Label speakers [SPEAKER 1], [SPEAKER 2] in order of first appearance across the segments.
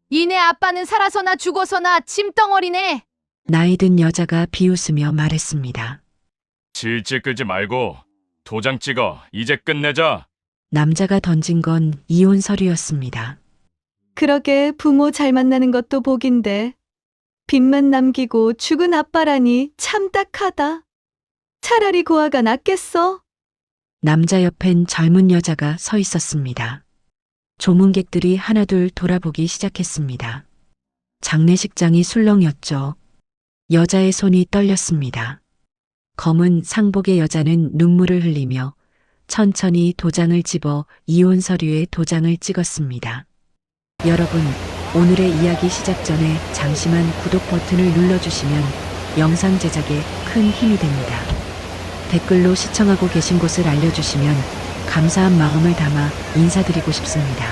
[SPEAKER 1] 니네 아빠는 살아서나 죽어서나 짐덩어리네.
[SPEAKER 2] 나이 든 여자가 비웃으며 말했습니다.
[SPEAKER 3] 질질 끌지 말고 도장 찍어. 이제 끝내자.
[SPEAKER 2] 남자가 던진 건 이혼 서류였습니다.
[SPEAKER 4] 그러게 부모 잘 만나는 것도 복인데 빚만 남기고 죽은 아빠라니 참 딱하다. 차라리 고아가 낫겠어.
[SPEAKER 2] 남자 옆엔 젊은 여자가 서 있었습니다. 조문객들이 하나둘 돌아보기 시작했습니다. 장례식장이 술렁였죠. 여자의 손이 떨렸습니다. 검은 상복의 여자는 눈물을 흘리며 천천히 도장을 집어 이혼 서류에 도장을 찍었습니다. 여러분, 오늘의 이야기 시작 전에 잠시만 구독 버튼을 눌러주시면 영상 제작에 큰 힘이 됩니다. 댓글로 시청하고 계신 곳을 알려주시면 감사한 마음을 담아 인사드리고 싶습니다.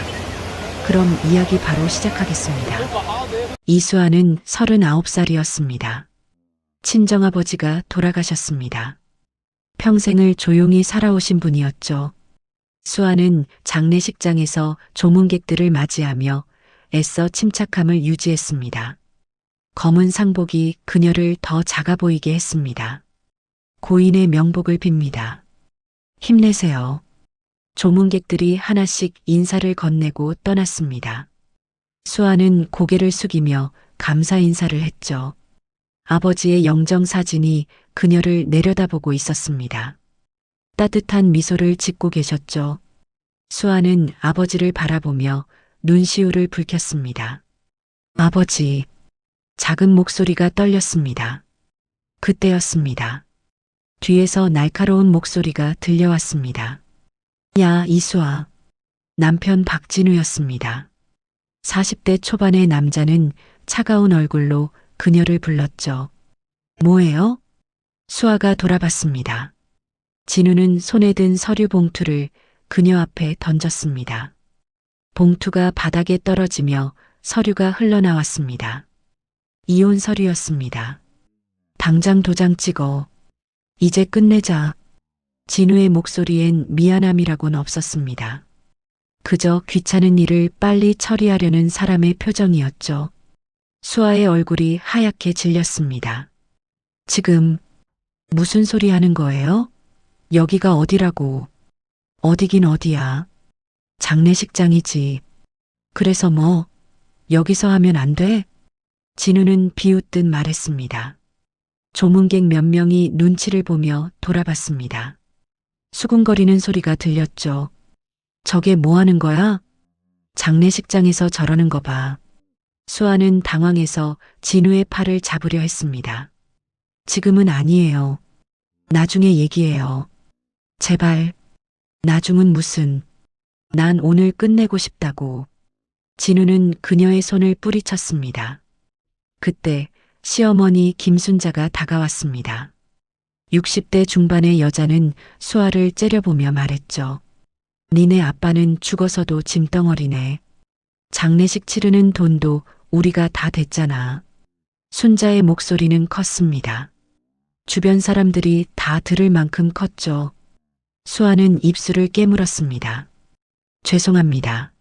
[SPEAKER 2] 그럼 이야기 바로 시작하겠습니다. 이수아는 39살이었습니다. 친정아버지가 돌아가셨습니다. 평생을 조용히 살아오신 분이었죠. 수아는 장례식장에서 조문객들을 맞이하며 애써 침착함을 유지했습니다. 검은 상복이 그녀를 더 작아 보이게 했습니다. 고인의 명복을 빕니다. 힘내세요. 조문객들이 하나씩 인사를 건네고 떠났습니다. 수아는 고개를 숙이며 감사 인사를 했죠. 아버지의 영정사진이 그녀를 내려다보고 있었습니다. 따뜻한 미소를 짓고 계셨죠. 수아는 아버지를 바라보며 눈시울을 붉혔습니다. 아버지, 작은 목소리가 떨렸습니다. 그때였습니다. 뒤에서 날카로운 목소리가 들려왔습니다. 야, 이수아. 남편 박진우였습니다. 40대 초반의 남자는 차가운 얼굴로 그녀를 불렀죠. 뭐예요? 수아가 돌아봤습니다. 진우는 손에 든 서류 봉투를 그녀 앞에 던졌습니다. 봉투가 바닥에 떨어지며 서류가 흘러나왔습니다. 이혼 서류였습니다. 당장 도장 찍어. 이제 끝내자. 진우의 목소리엔 미안함이라고는 없었습니다. 그저 귀찮은 일을 빨리 처리하려는 사람의 표정이었죠. 수아의 얼굴이 하얗게 질렸습니다. 지금 무슨 소리 하는 거예요? 여기가 어디라고? 어디긴 어디야. 장례식장이지. 그래서 뭐, 여기서 하면 안 돼? 진우는 비웃듯 말했습니다. 조문객 몇 명이 눈치를 보며 돌아봤습니다. 수군거리는 소리가 들렸죠. 저게 뭐 하는 거야? 장례식장에서 저러는 거 봐. 수아는 당황해서 진우의 팔을 잡으려 했습니다. 지금은 아니에요. 나중에 얘기해요. 제발. 나중은 무슨. 난 오늘 끝내고 싶다고. 진우는 그녀의 손을 뿌리쳤습니다. 그때 시어머니 김순자가 다가왔습니다. 60대 중반의 여자는 수아를 째려보며 말했죠. 니네 아빠는 죽어서도 짐덩어리네. 장례식 치르는 돈도 우리가 다 댔잖아. 순자의 목소리는 컸습니다. 주변 사람들이 다 들을 만큼 컸죠. 수아는 입술을 깨물었습니다. 죄송합니다.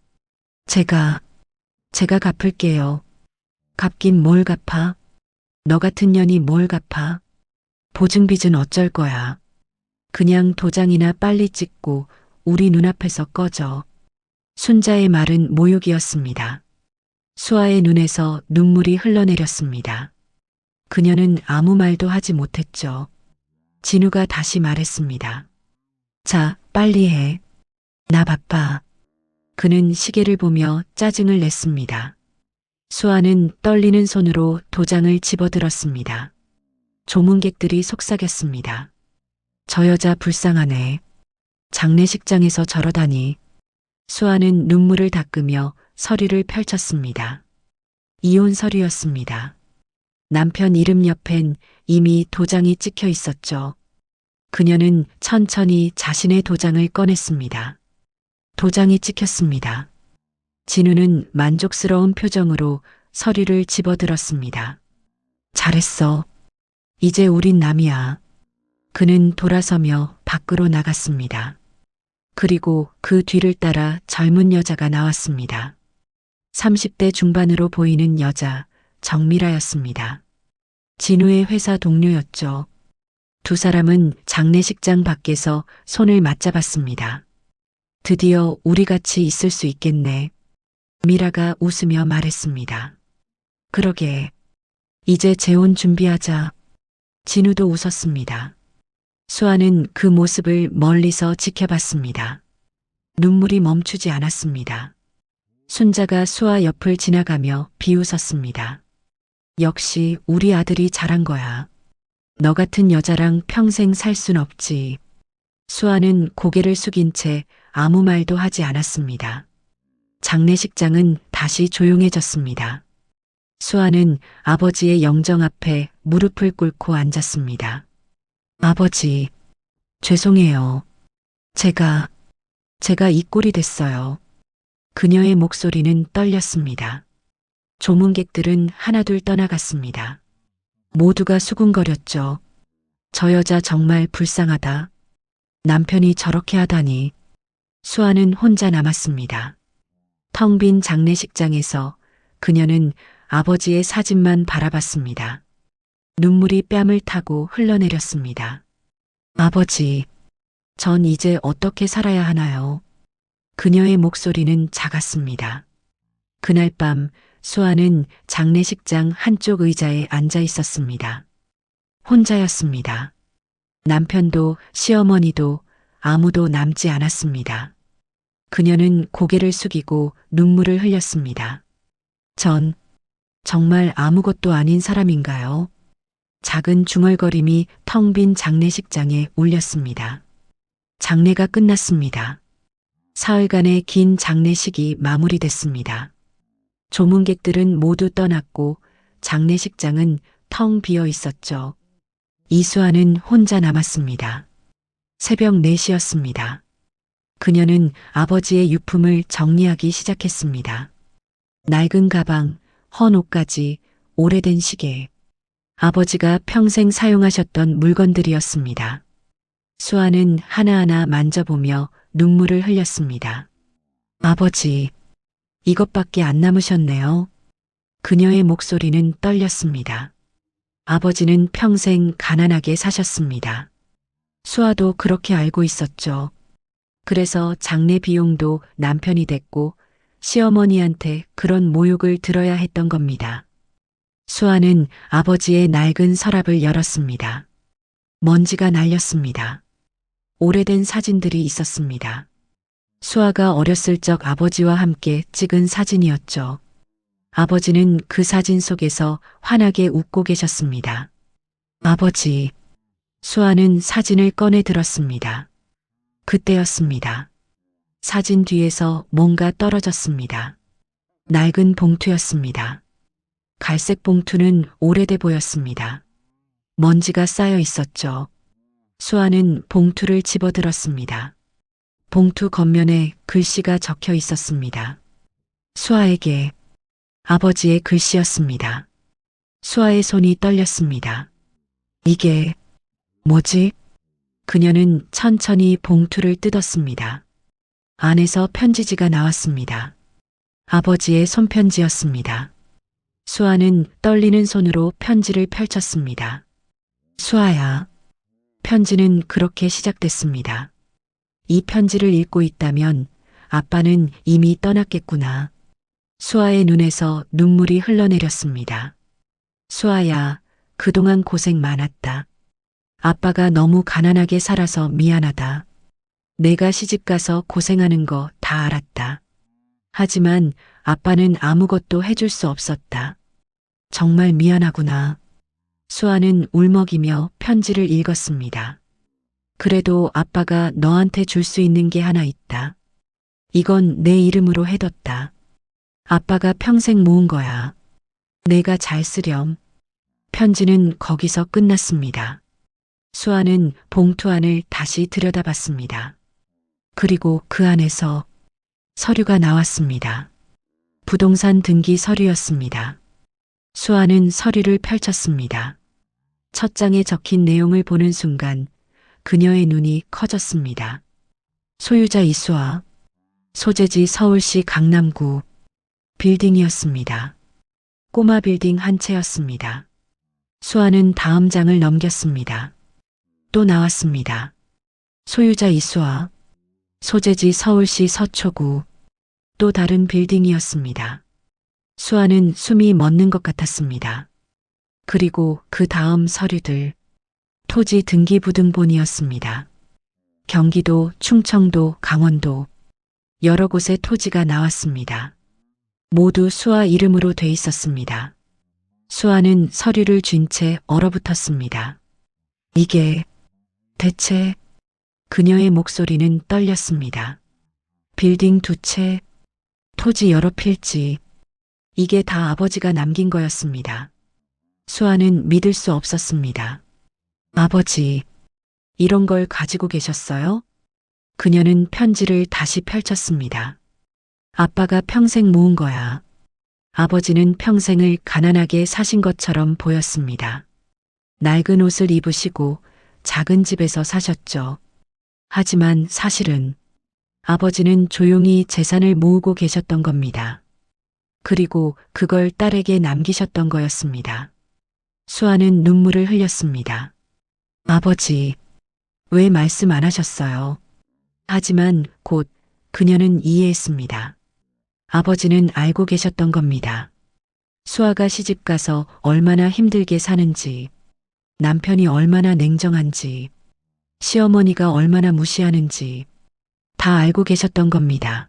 [SPEAKER 2] 제가 갚을게요. 갚긴 뭘 갚아? 너 같은 년이 뭘 갚아? 보증빚은 어쩔 거야. 그냥 도장이나 빨리 찍고 우리 눈앞에서 꺼져. 순자의 말은 모욕이었습니다. 수아의 눈에서 눈물이 흘러내렸습니다. 그녀는 아무 말도 하지 못했죠. 진우가 다시 말했습니다. 자, 빨리 해. 나 바빠. 그는 시계를 보며 짜증을 냈습니다. 수아는 떨리는 손으로 도장을 집어들었습니다. 조문객들이 속삭였습니다. 저 여자 불쌍하네. 장례식장에서 저러다니. 수아는 눈물을 닦으며 서류를 펼쳤습니다. 이혼 서류였습니다. 남편 이름 옆엔 이미 도장이 찍혀 있었죠. 그녀는 천천히 자신의 도장을 꺼냈습니다. 도장이 찍혔습니다. 진우는 만족스러운 표정으로 서류를 집어들었습니다. 잘했어. 이제 우린 남이야. 그는 돌아서며 밖으로 나갔습니다. 그리고 그 뒤를 따라 젊은 여자가 나왔습니다. 30대 중반으로 보이는 여자 정미라였습니다. 진우의 회사 동료였죠. 두 사람은 장례식장 밖에서 손을 맞잡았습니다. 드디어 우리 같이 있을 수 있겠네. 미라가 웃으며 말했습니다. 그러게. 이제 재혼 준비하자. 진우도 웃었습니다. 수아는 그 모습을 멀리서 지켜봤습니다. 눈물이 멈추지 않았습니다. 순자가 수아 옆을 지나가며 비웃었습니다. 역시 우리 아들이 잘한 거야. 너 같은 여자랑 평생 살 순 없지. 수아는 고개를 숙인 채 아무 말도 하지 않았습니다. 장례식장은 다시 조용해졌습니다. 수아는 아버지의 영정 앞에 무릎을 꿇고 앉았습니다. 아버지, 죄송해요. 제가 이 꼴이 됐어요. 그녀의 목소리는 떨렸습니다. 조문객들은 하나둘 떠나갔습니다. 모두가 수군거렸죠. 저 여자 정말 불쌍하다. 남편이 저렇게 하다니. 수아는 혼자 남았습니다. 텅 빈 장례식장에서 그녀는 아버지의 사진만 바라봤습니다. 눈물이 뺨을 타고 흘러내렸습니다. 아버지, 전 이제 어떻게 살아야 하나요? 그녀의 목소리는 작았습니다. 그날 밤 수아는 장례식장 한쪽 의자에 앉아 있었습니다. 혼자였습니다. 남편도 시어머니도 아무도 남지 않았습니다. 그녀는 고개를 숙이고 눈물을 흘렸습니다. 전 정말 아무것도 아닌 사람인가요? 작은 중얼거림이 텅 빈 장례식장에 울렸습니다. 장례가 끝났습니다. 사흘간의 긴 장례식이 마무리됐습니다. 조문객들은 모두 떠났고 장례식장은 텅 비어 있었죠. 이수아는 혼자 남았습니다. 새벽 4시였습니다. 그녀는 아버지의 유품을 정리하기 시작했습니다. 낡은 가방, 헌 옷까지, 오래된 시계. 아버지가 평생 사용하셨던 물건들이었습니다. 수아는 하나하나 만져보며 눈물을 흘렸습니다. 아버지, 이것밖에 안 남으셨네요. 그녀의 목소리는 떨렸습니다. 아버지는 평생 가난하게 사셨습니다. 수아도 그렇게 알고 있었죠. 그래서 장례 비용도 남편이 댔고 시어머니한테 그런 모욕을 들어야 했던 겁니다. 수아는 아버지의 낡은 서랍을 열었습니다. 먼지가 날렸습니다. 오래된 사진들이 있었습니다. 수아가 어렸을 적 아버지와 함께 찍은 사진이었죠. 아버지는 그 사진 속에서 환하게 웃고 계셨습니다. 아버지, 수아는 사진을 꺼내 들었습니다. 그때였습니다. 사진 뒤에서 뭔가 떨어졌습니다. 낡은 봉투였습니다. 갈색 봉투는 오래돼 보였습니다. 먼지가 쌓여 있었죠. 수아는 봉투를 집어들었습니다. 봉투 겉면에 글씨가 적혀 있었습니다. 수아에게. 아버지의 글씨였습니다. 수아의 손이 떨렸습니다. 이게 뭐지? 그녀는 천천히 봉투를 뜯었습니다. 안에서 편지지가 나왔습니다. 아버지의 손편지였습니다. 수아는 떨리는 손으로 편지를 펼쳤습니다. 수아야. 편지는 그렇게 시작됐습니다. 이 편지를 읽고 있다면 아빠는 이미 떠났겠구나. 수아의 눈에서 눈물이 흘러내렸습니다. 수아야, 그동안 고생 많았다. 아빠가 너무 가난하게 살아서 미안하다. 내가 시집가서 고생하는 거 다 알았다. 하지만 아빠는 아무것도 해줄 수 없었다. 정말 미안하구나. 수아는 울먹이며 편지를 읽었습니다. 그래도 아빠가 너한테 줄 수 있는 게 하나 있다. 이건 내 이름으로 해뒀다. 아빠가 평생 모은 거야. 내가 잘 쓰렴. 편지는 거기서 끝났습니다. 수아는 봉투 안을 다시 들여다봤습니다. 그리고 그 안에서 서류가 나왔습니다. 부동산 등기 서류였습니다. 수아는 서류를 펼쳤습니다. 첫 장에 적힌 내용을 보는 순간 그녀의 눈이 커졌습니다. 소유자 이수아, 소재지 서울시 강남구, 빌딩이었습니다. 꼬마 빌딩 한 채였습니다. 수아는 다음 장을 넘겼습니다. 또 나왔습니다. 소유자 이수아. 소재지 서울시 서초구. 또 다른 빌딩이었습니다. 수아는 숨이 멎는 것 같았습니다. 그리고 그 다음 서류들. 토지 등기부등본이었습니다. 경기도, 충청도, 강원도 여러 곳에 토지가 나왔습니다. 모두 수아 이름으로 돼 있었습니다. 수아는 서류를 쥔 채 얼어붙었습니다. 이게 대체 그녀의 목소리는 떨렸습니다. 빌딩 2채, 토지 여러 필지, 이게 다 아버지가 남긴 거였습니다. 수아는 믿을 수 없었습니다. 아버지, 이런 걸 가지고 계셨어요? 그녀는 편지를 다시 펼쳤습니다. 아빠가 평생 모은 거야. 아버지는 평생을 가난하게 사신 것처럼 보였습니다. 낡은 옷을 입으시고 작은 집에서 사셨죠. 하지만 사실은 아버지는 조용히 재산을 모으고 계셨던 겁니다. 그리고 그걸 딸에게 남기셨던 거였습니다. 수아는 눈물을 흘렸습니다. 아버지, 왜 말씀 안 하셨어요? 하지만 곧 그녀는 이해했습니다. 아버지는 알고 계셨던 겁니다. 수아가 시집가서 얼마나 힘들게 사는지, 남편이 얼마나 냉정한지, 시어머니가 얼마나 무시하는지 다 알고 계셨던 겁니다.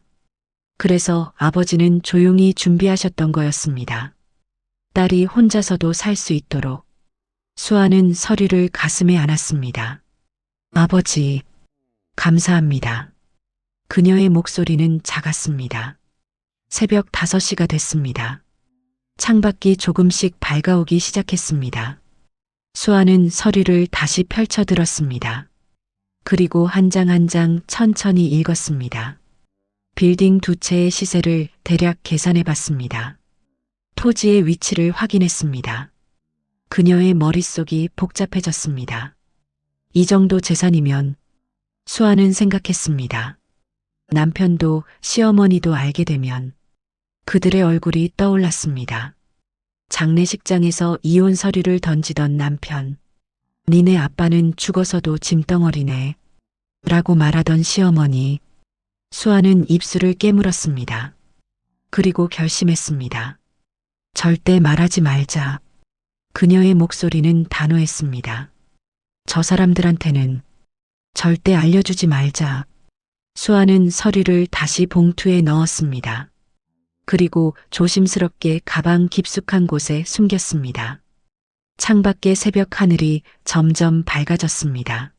[SPEAKER 2] 그래서 아버지는 조용히 준비하셨던 거였습니다. 딸이 혼자서도 살 수 있도록. 수아는 서류를 가슴에 안았습니다. 아버지, 감사합니다. 그녀의 목소리는 작았습니다. 새벽 5시가 됐습니다. 창밖이 조금씩 밝아오기 시작했습니다. 수아는 서류를 다시 펼쳐들었습니다. 그리고 한 장 한 장 천천히 읽었습니다. 빌딩 2채의 시세를 대략 계산해 봤습니다. 토지의 위치를 확인했습니다. 그녀의 머릿속이 복잡해졌습니다. 이 정도 재산이면 수아는 생각했습니다. 남편도 시어머니도 알게 되면 그들의 얼굴이 떠올랐습니다. 장례식장에서 이혼 서류를 던지던 남편. 니네 아빠는 죽어서도 짐덩어리네. 라고 말하던 시어머니. 수아는 입술을 깨물었습니다. 그리고 결심했습니다. 절대 말하지 말자. 그녀의 목소리는 단호했습니다. 저 사람들한테는 절대 알려주지 말자. 수아는 서류를 다시 봉투에 넣었습니다. 그리고 조심스럽게 가방 깊숙한 곳에 숨겼습니다. 창밖의 새벽 하늘이 점점 밝아졌습니다.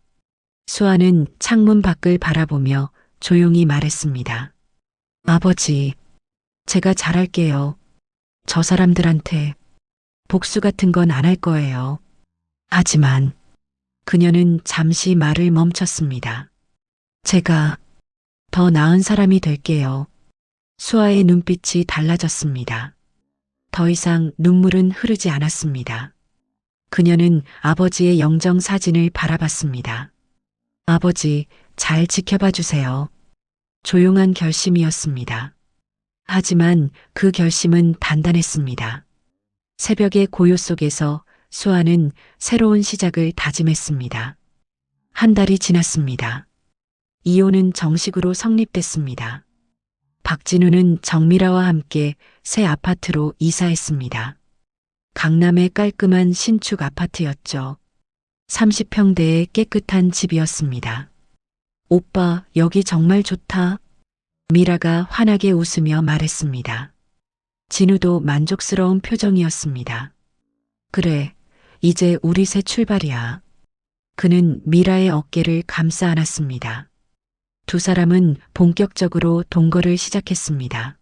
[SPEAKER 2] 수아는 창문 밖을 바라보며 조용히 말했습니다. 아버지, 제가 잘할게요. 저 사람들한테 복수 같은 건 안 할 거예요. 하지만 그녀는 잠시 말을 멈췄습니다. 제가 더 나은 사람이 될게요. 수아의 눈빛이 달라졌습니다. 더 이상 눈물은 흐르지 않았습니다. 그녀는 아버지의 영정 사진을 바라봤습니다. 아버지, 잘 지켜봐 주세요. 조용한 결심이었습니다. 하지만 그 결심은 단단했습니다. 새벽의 고요 속에서 수아는 새로운 시작을 다짐했습니다. 한 달이 지났습니다. 이혼은 정식으로 성립됐습니다. 박진우는 정미라와 함께 새 아파트로 이사했습니다. 강남의 깔끔한 신축 아파트였죠. 30평대의 깨끗한 집이었습니다. 오빠, 여기 정말 좋다. 미라가 환하게 웃으며 말했습니다. 진우도 만족스러운 표정이었습니다. 그래, 이제 우리 새 출발이야. 그는 미라의 어깨를 감싸 안았습니다. 두 사람은 본격적으로 동거를 시작했습니다.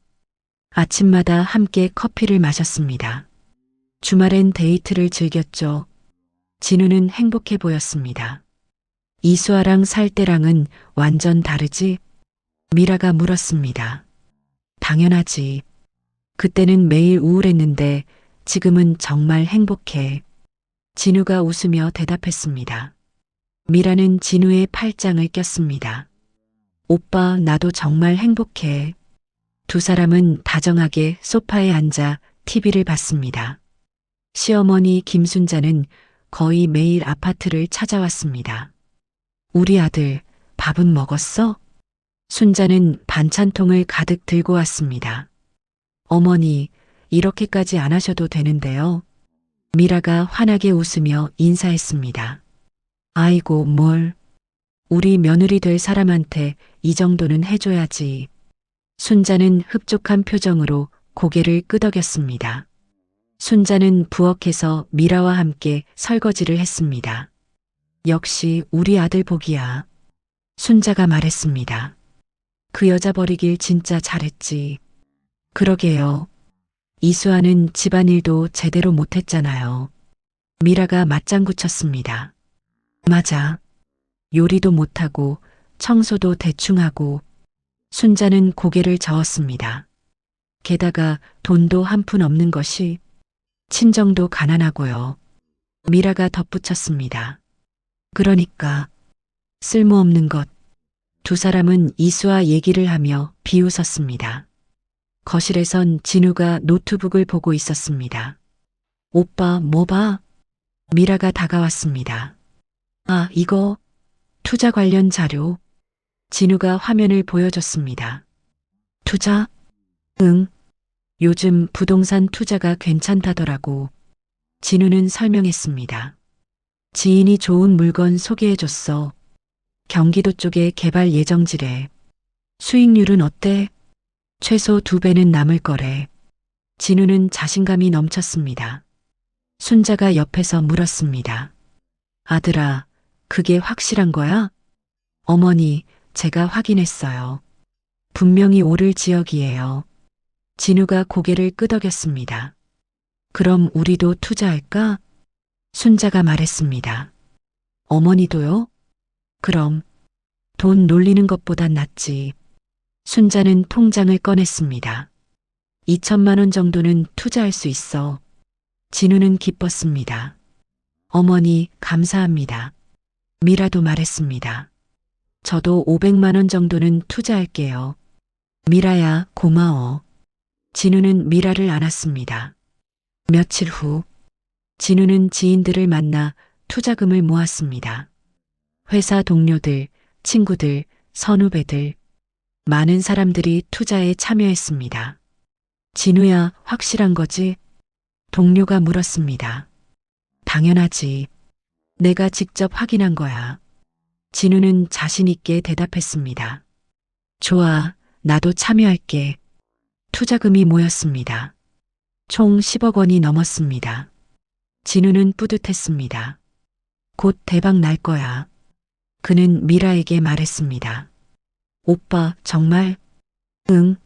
[SPEAKER 2] 아침마다 함께 커피를 마셨습니다. 주말엔 데이트를 즐겼죠. 진우는 행복해 보였습니다. 이수아랑 살 때랑은 완전 다르지? 미라가 물었습니다. 당연하지. 그때는 매일 우울했는데 지금은 정말 행복해. 진우가 웃으며 대답했습니다. 미라는 진우의 팔짱을 꼈습니다. 오빠, 나도 정말 행복해. 두 사람은 다정하게 소파에 앉아 TV를 봤습니다. 시어머니 김순자는 거의 매일 아파트를 찾아왔습니다. 우리 아들 밥은 먹었어? 순자는 반찬통을 가득 들고 왔습니다. 어머니, 이렇게까지 안 하셔도 되는데요. 미라가 환하게 웃으며 인사했습니다. 아이고, 뭘. 우리 며느리 될 사람한테 이 정도는 해줘야지. 순자는 흡족한 표정으로 고개를 끄덕였습니다. 순자는 부엌에서 미라와 함께 설거지를 했습니다. 역시 우리 아들 복이야. 순자가 말했습니다. 그 여자 버리길 진짜 잘했지. 그러게요. 이수아는 집안일도 제대로 못했잖아요. 미라가 맞장구 쳤습니다. 맞아. 요리도 못하고 청소도 대충 하고. 순자는 고개를 저었습니다. 게다가 돈도 한 푼 없는 것이 친정도 가난하고요. 미라가 덧붙였습니다. 그러니까 쓸모없는 것. 두 사람은 이수아 얘기를 하며 비웃었습니다. 거실에선 진우가 노트북을 보고 있었습니다. 오빠 뭐 봐? 미라가 다가왔습니다. 아, 이거 투자 관련 자료. 진우가 화면을 보여줬습니다. 투자? 응. 요즘 부동산 투자가 괜찮다더라고. 진우는 설명했습니다. 지인이 좋은 물건 소개해줬어. 경기도 쪽에 개발 예정지래. 수익률은 어때? 최소 2배는 남을 거래. 진우는 자신감이 넘쳤습니다. 순자가 옆에서 물었습니다. 아들아, 그게 확실한 거야? 어머니, 제가 확인했어요. 분명히 오를 지역이에요. 진우가 고개를 끄덕였습니다. 그럼 우리도 투자할까? 순자가 말했습니다. 어머니도요? 그럼 돈 놀리는 것보단 낫지. 순자는 통장을 꺼냈습니다. 2천만 원 정도는 투자할 수 있어. 진우는 기뻤습니다. 어머니, 감사합니다. 미라도 말했습니다. 저도 500만 원 정도는 투자할게요. 미라야, 고마워. 진우는 미라를 안았습니다. 며칠 후, 진우는 지인들을 만나 투자금을 모았습니다. 회사 동료들, 친구들, 선후배들, 많은 사람들이 투자에 참여했습니다. 진우야, 확실한 거지? 동료가 물었습니다. 당연하지. 내가 직접 확인한 거야. 진우는 자신 있게 대답했습니다. 좋아, 나도 참여할게. 투자금이 모였습니다. 총 10억 원이 넘었습니다. 진우는 뿌듯했습니다. 곧 대박 날 거야. 그는 미라에게 말했습니다. 오빠, 정말? 응,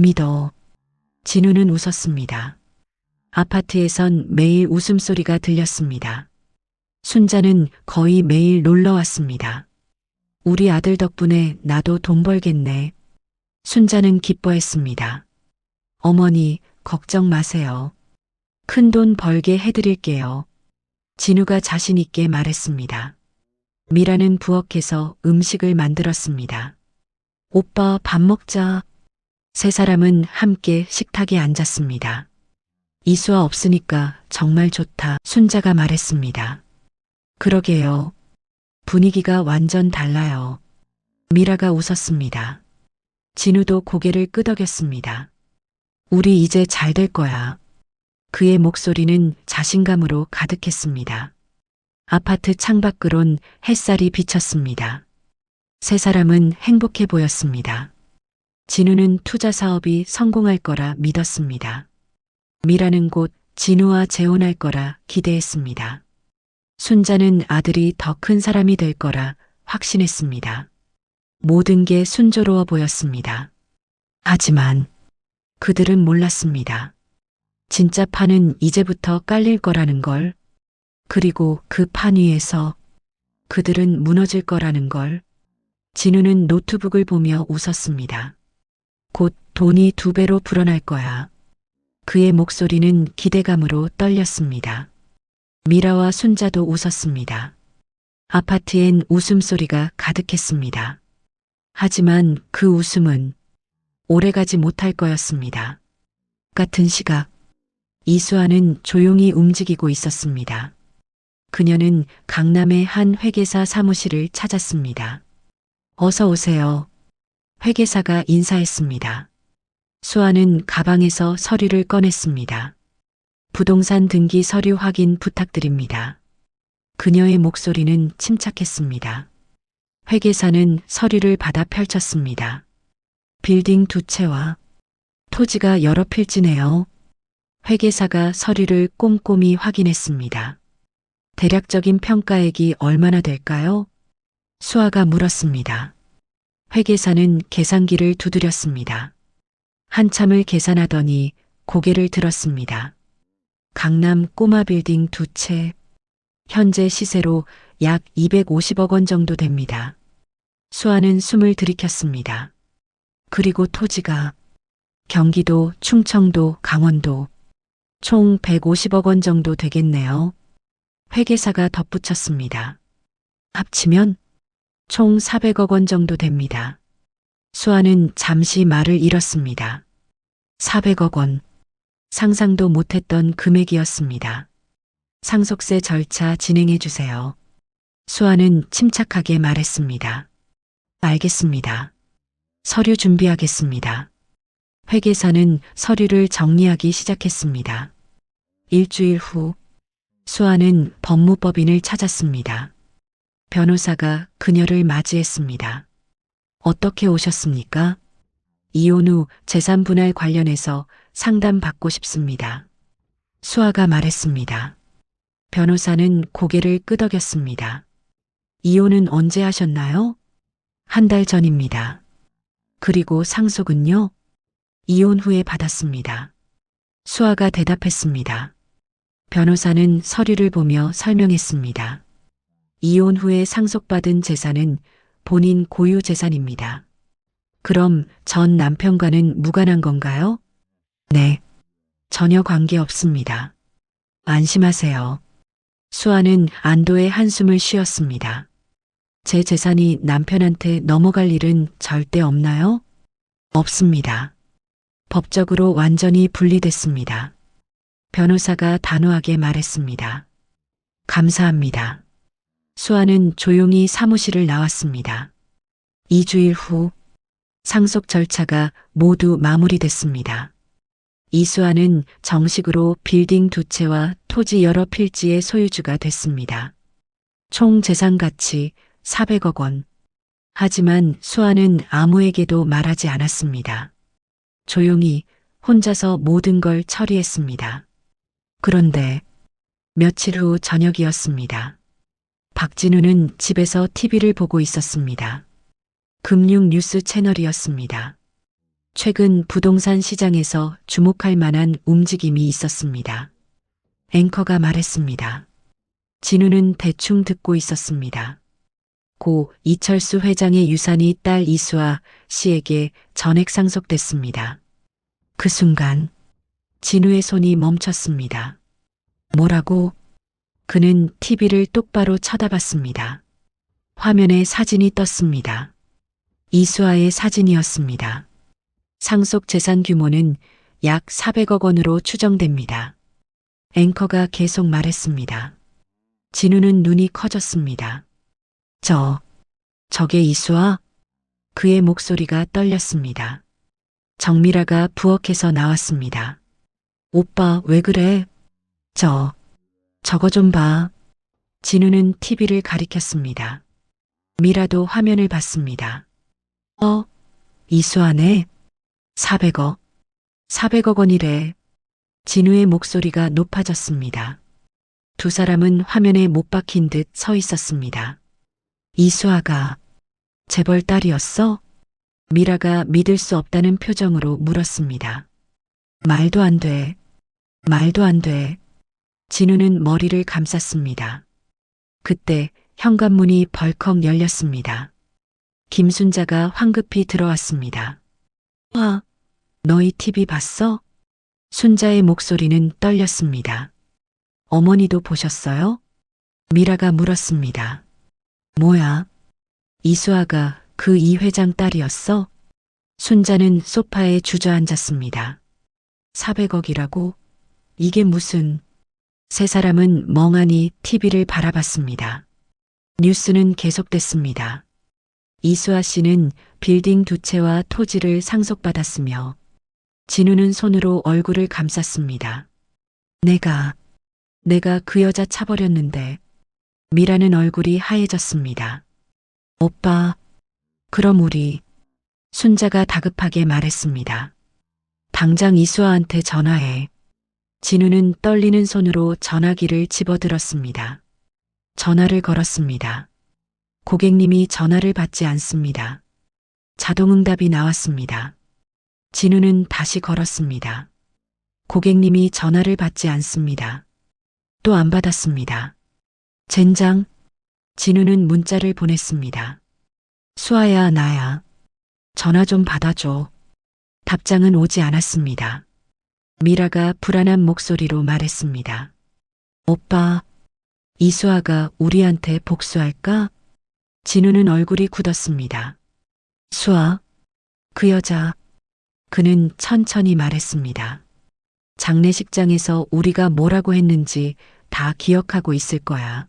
[SPEAKER 2] 믿어. 진우는 웃었습니다. 아파트에선 매일 웃음소리가 들렸습니다. 순자는 거의 매일 놀러 왔습니다. 우리 아들 덕분에 나도 돈 벌겠네. 순자는 기뻐했습니다. 어머니, 걱정 마세요. 큰 돈 벌게 해드릴게요. 진우가 자신 있게 말했습니다. 미라는 부엌에서 음식을 만들었습니다. 오빠, 밥 먹자. 세 사람은 함께 식탁에 앉았습니다. 이수아 없으니까 정말 좋다. 순자가 말했습니다. 그러게요. 분위기가 완전 달라요. 미라가 웃었습니다. 진우도 고개를 끄덕였습니다. 우리 이제 잘 될 거야. 그의 목소리는 자신감으로 가득했습니다. 아파트 창밖으론 햇살이 비쳤습니다. 세 사람은 행복해 보였습니다. 진우는 투자 사업이 성공할 거라 믿었습니다. 미라는 곧 진우와 재혼할 거라 기대했습니다. 순자는 아들이 더 큰 사람이 될 거라 확신했습니다. 모든 게 순조로워 보였습니다. 하지만 그들은 몰랐습니다. 진짜 판은 이제부터 깔릴 거라는 걸, 그리고 그 판 위에서 그들은 무너질 거라는 걸. 진우는 노트북을 보며 웃었습니다. 곧 돈이 2배로 불어날 거야. 그의 목소리는 기대감으로 떨렸습니다. 미라와 순자도 웃었습니다. 아파트엔 웃음소리가 가득했습니다. 하지만 그 웃음은 오래가지 못할 거였습니다. 같은 시각, 이수아는 조용히 움직이고 있었습니다. 그녀는 강남의 한 회계사 사무실을 찾았습니다. 어서 오세요. 회계사가 인사했습니다. 수아는 가방에서 서류를 꺼냈습니다. 부동산 등기 서류 확인 부탁드립니다. 그녀의 목소리는 침착했습니다. 회계사는 서류를 받아 펼쳤습니다. 빌딩 2채와 토지가 여러 필지네요. 회계사가 서류를 꼼꼼히 확인했습니다. 대략적인 평가액이 얼마나 될까요? 수아가 물었습니다. 회계사는 계산기를 두드렸습니다. 한참을 계산하더니 고개를 들었습니다. 강남 꼬마 빌딩 2채, 현재 시세로 약 250억 원 정도 됩니다. 수아는 숨을 들이켰습니다. 그리고 토지가 경기도, 충청도, 강원도, 총 150억 원 정도 되겠네요. 회계사가 덧붙였습니다. 합치면 총 400억 원 정도 됩니다. 수아는 잠시 말을 잃었습니다. 400억 원. 상상도 못했던 금액이었습니다. 상속세 절차 진행해 주세요. 수아는 침착하게 말했습니다. 알겠습니다. 서류 준비하겠습니다. 회계사는 서류를 정리하기 시작했습니다. 일주일 후, 수아는 법무법인을 찾았습니다. 변호사가 그녀를 맞이했습니다. 어떻게 오셨습니까? 이혼 후 재산 분할 관련해서 상담받고 싶습니다. 수아가 말했습니다. 변호사는 고개를 끄덕였습니다. 이혼은 언제 하셨나요? 한 달 전입니다. 그리고 상속은요? 이혼 후에 받았습니다. 수아가 대답했습니다. 변호사는 서류를 보며 설명했습니다. 이혼 후에 상속받은 재산은 본인 고유 재산입니다. 그럼 전 남편과는 무관한 건가요? 네. 전혀 관계 없습니다. 안심하세요. 수아는 안도의 한숨을 쉬었습니다. 제 재산이 남편한테 넘어갈 일은 절대 없나요? 없습니다. 법적으로 완전히 분리됐습니다. 변호사가 단호하게 말했습니다. 감사합니다. 수아는 조용히 사무실을 나왔습니다. 2주일 후 상속 절차가 모두 마무리됐습니다. 이수아는 정식으로 빌딩 2채와 토지 여러 필지의 소유주가 됐습니다. 총 재산 가치 400억 원. 하지만 수아는 아무에게도 말하지 않았습니다. 조용히 혼자서 모든 걸 처리했습니다. 그런데 며칠 후 저녁이었습니다. 박진우는 집에서 TV를 보고 있었습니다. 금융 뉴스 채널이었습니다. 최근 부동산 시장에서 주목할 만한 움직임이 있었습니다. 앵커가 말했습니다. 진우는 대충 듣고 있었습니다. 고 이철수 회장의 유산이 딸 이수아 씨에게 전액 상속됐습니다. 그 순간 진우의 손이 멈췄습니다. 뭐라고? 그는 TV를 똑바로 쳐다봤습니다. 화면에 사진이 떴습니다. 이수아의 사진이었습니다. 상속 재산 규모는 약 400억 원으로 추정됩니다. 앵커가 계속 말했습니다. 진우는 눈이 커졌습니다. 저게 이수아? 그의 목소리가 떨렸습니다. 정미라가 부엌에서 나왔습니다. 오빠 왜 그래? 저거 좀 봐. 진우는 TV를 가리켰습니다. 미라도 화면을 봤습니다. 이수아네? 400억 원이래. 진우의 목소리가 높아졌습니다. 두 사람은 화면에 못 박힌 듯 서 있었습니다. 이수아가 재벌 딸이었어? 미라가 믿을 수 없다는 표정으로 물었습니다. 말도 안 돼. 말도 안 돼. 진우는 머리를 감쌌습니다. 그때 현관문이 벌컥 열렸습니다. 김순자가 황급히 들어왔습니다. 너희 TV 봤어? 순자의 목소리는 떨렸습니다. 어머니도 보셨어요? 미라가 물었습니다. 뭐야? 이수아가 그 이 회장 딸이었어? 순자는 소파에 주저앉았습니다. 400억이라고? 이게 무슨... 세 사람은 멍하니 TV를 바라봤습니다. 뉴스는 계속됐습니다. 이수아 씨는 빌딩 2채와 토지를 상속받았으며 진우는 손으로 얼굴을 감쌌습니다. 내가 그 여자 차버렸는데. 미라는 얼굴이 하얘졌습니다. 오빠, 그럼 우리... 순자가 다급하게 말했습니다. 당장 이수아한테 전화해. 진우는 떨리는 손으로 전화기를 집어들었습니다. 전화를 걸었습니다. 고객님이 전화를 받지 않습니다. 자동응답이 나왔습니다. 진우는 다시 걸었습니다. 고객님이 전화를 받지 않습니다. 또 안 받았습니다. 젠장. 진우는 문자를 보냈습니다. 수아야, 나야. 전화 좀 받아줘. 답장은 오지 않았습니다. 미라가 불안한 목소리로 말했습니다. 오빠, 이수아가 우리한테 복수할까? 진우는 얼굴이 굳었습니다. 수아, 그 여자... 그는 천천히 말했습니다. 장례식장에서 우리가 뭐라고 했는지 다 기억하고 있을 거야.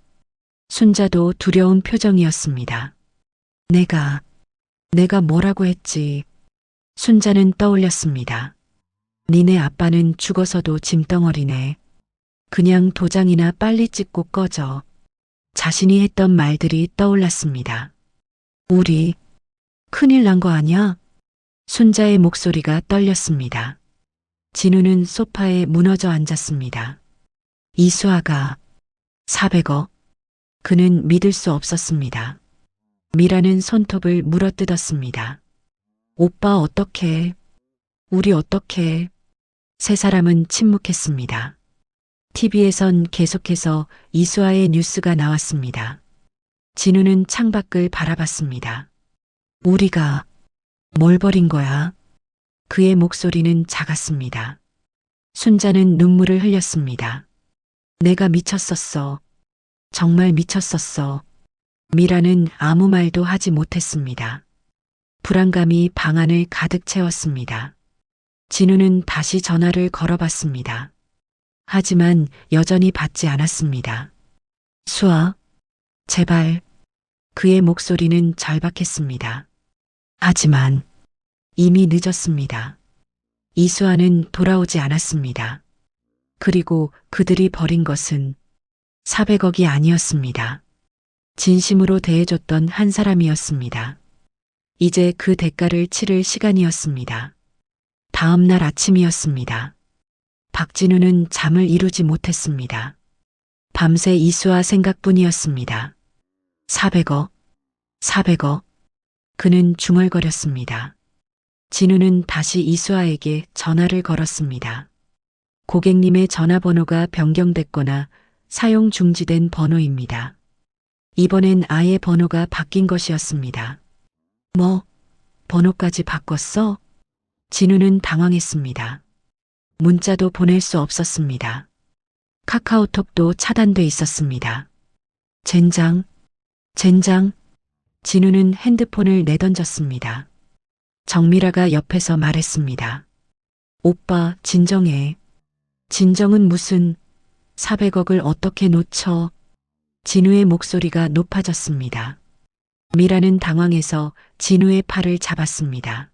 [SPEAKER 2] 순자도 두려운 표정이었습니다. 내가 뭐라고 했지? 순자는 떠올렸습니다. 니네 아빠는 죽어서도 짐덩어리네. 그냥 도장이나 빨리 찍고 꺼져. 자신이 했던 말들이 떠올랐습니다. 우리 큰일 난 거 아니야? 순자의 목소리가 떨렸습니다. 진우는 소파에 무너져 앉았습니다. 이수아가 400억. 그는 믿을 수 없었습니다. 미라는 손톱을 물어뜯었습니다. 오빠 어떡해? 우리 어떡해? 세 사람은 침묵했습니다. TV에선 계속해서 이수아의 뉴스가 나왔습니다. 진우는 창밖을 바라봤습니다. 우리가 뭘 버린 거야? 그의 목소리는 작았습니다. 순자는 눈물을 흘렸습니다. 내가 미쳤었어. 정말 미쳤었어. 미라는 아무 말도 하지 못했습니다. 불안감이 방 안을 가득 채웠습니다. 진우는 다시 전화를 걸어봤습니다. 하지만 여전히 받지 않았습니다. 수아, 제발. 그의 목소리는 절박했습니다. 하지만 이미 늦었습니다. 이수아는 돌아오지 않았습니다. 그리고 그들이 버린 것은 400억이 아니었습니다. 진심으로 대해줬던 한 사람이었습니다. 이제 그 대가를 치를 시간이었습니다. 다음 날 아침이었습니다. 박진우는 잠을 이루지 못했습니다. 밤새 이수아 생각뿐이었습니다. 400억, 400억. 그는 중얼거렸습니다. 진우는 다시 이수아에게 전화를 걸었습니다. 고객님의 전화번호가 변경됐거나 사용 중지된 번호입니다. 이번엔 아예 번호가 바뀐 것이었습니다. 뭐, 번호까지 바꿨어? 진우는 당황했습니다. 문자도 보낼 수 없었습니다. 카카오톡도 차단돼 있었습니다. 젠장. 진우는 핸드폰을 내던졌습니다. 정미라가 옆에서 말했습니다. 오빠, 진정해. 진정은 무슨 400억을 어떻게 놓쳐? 진우의 목소리가 높아졌습니다. 미라는 당황해서 진우의 팔을 잡았습니다.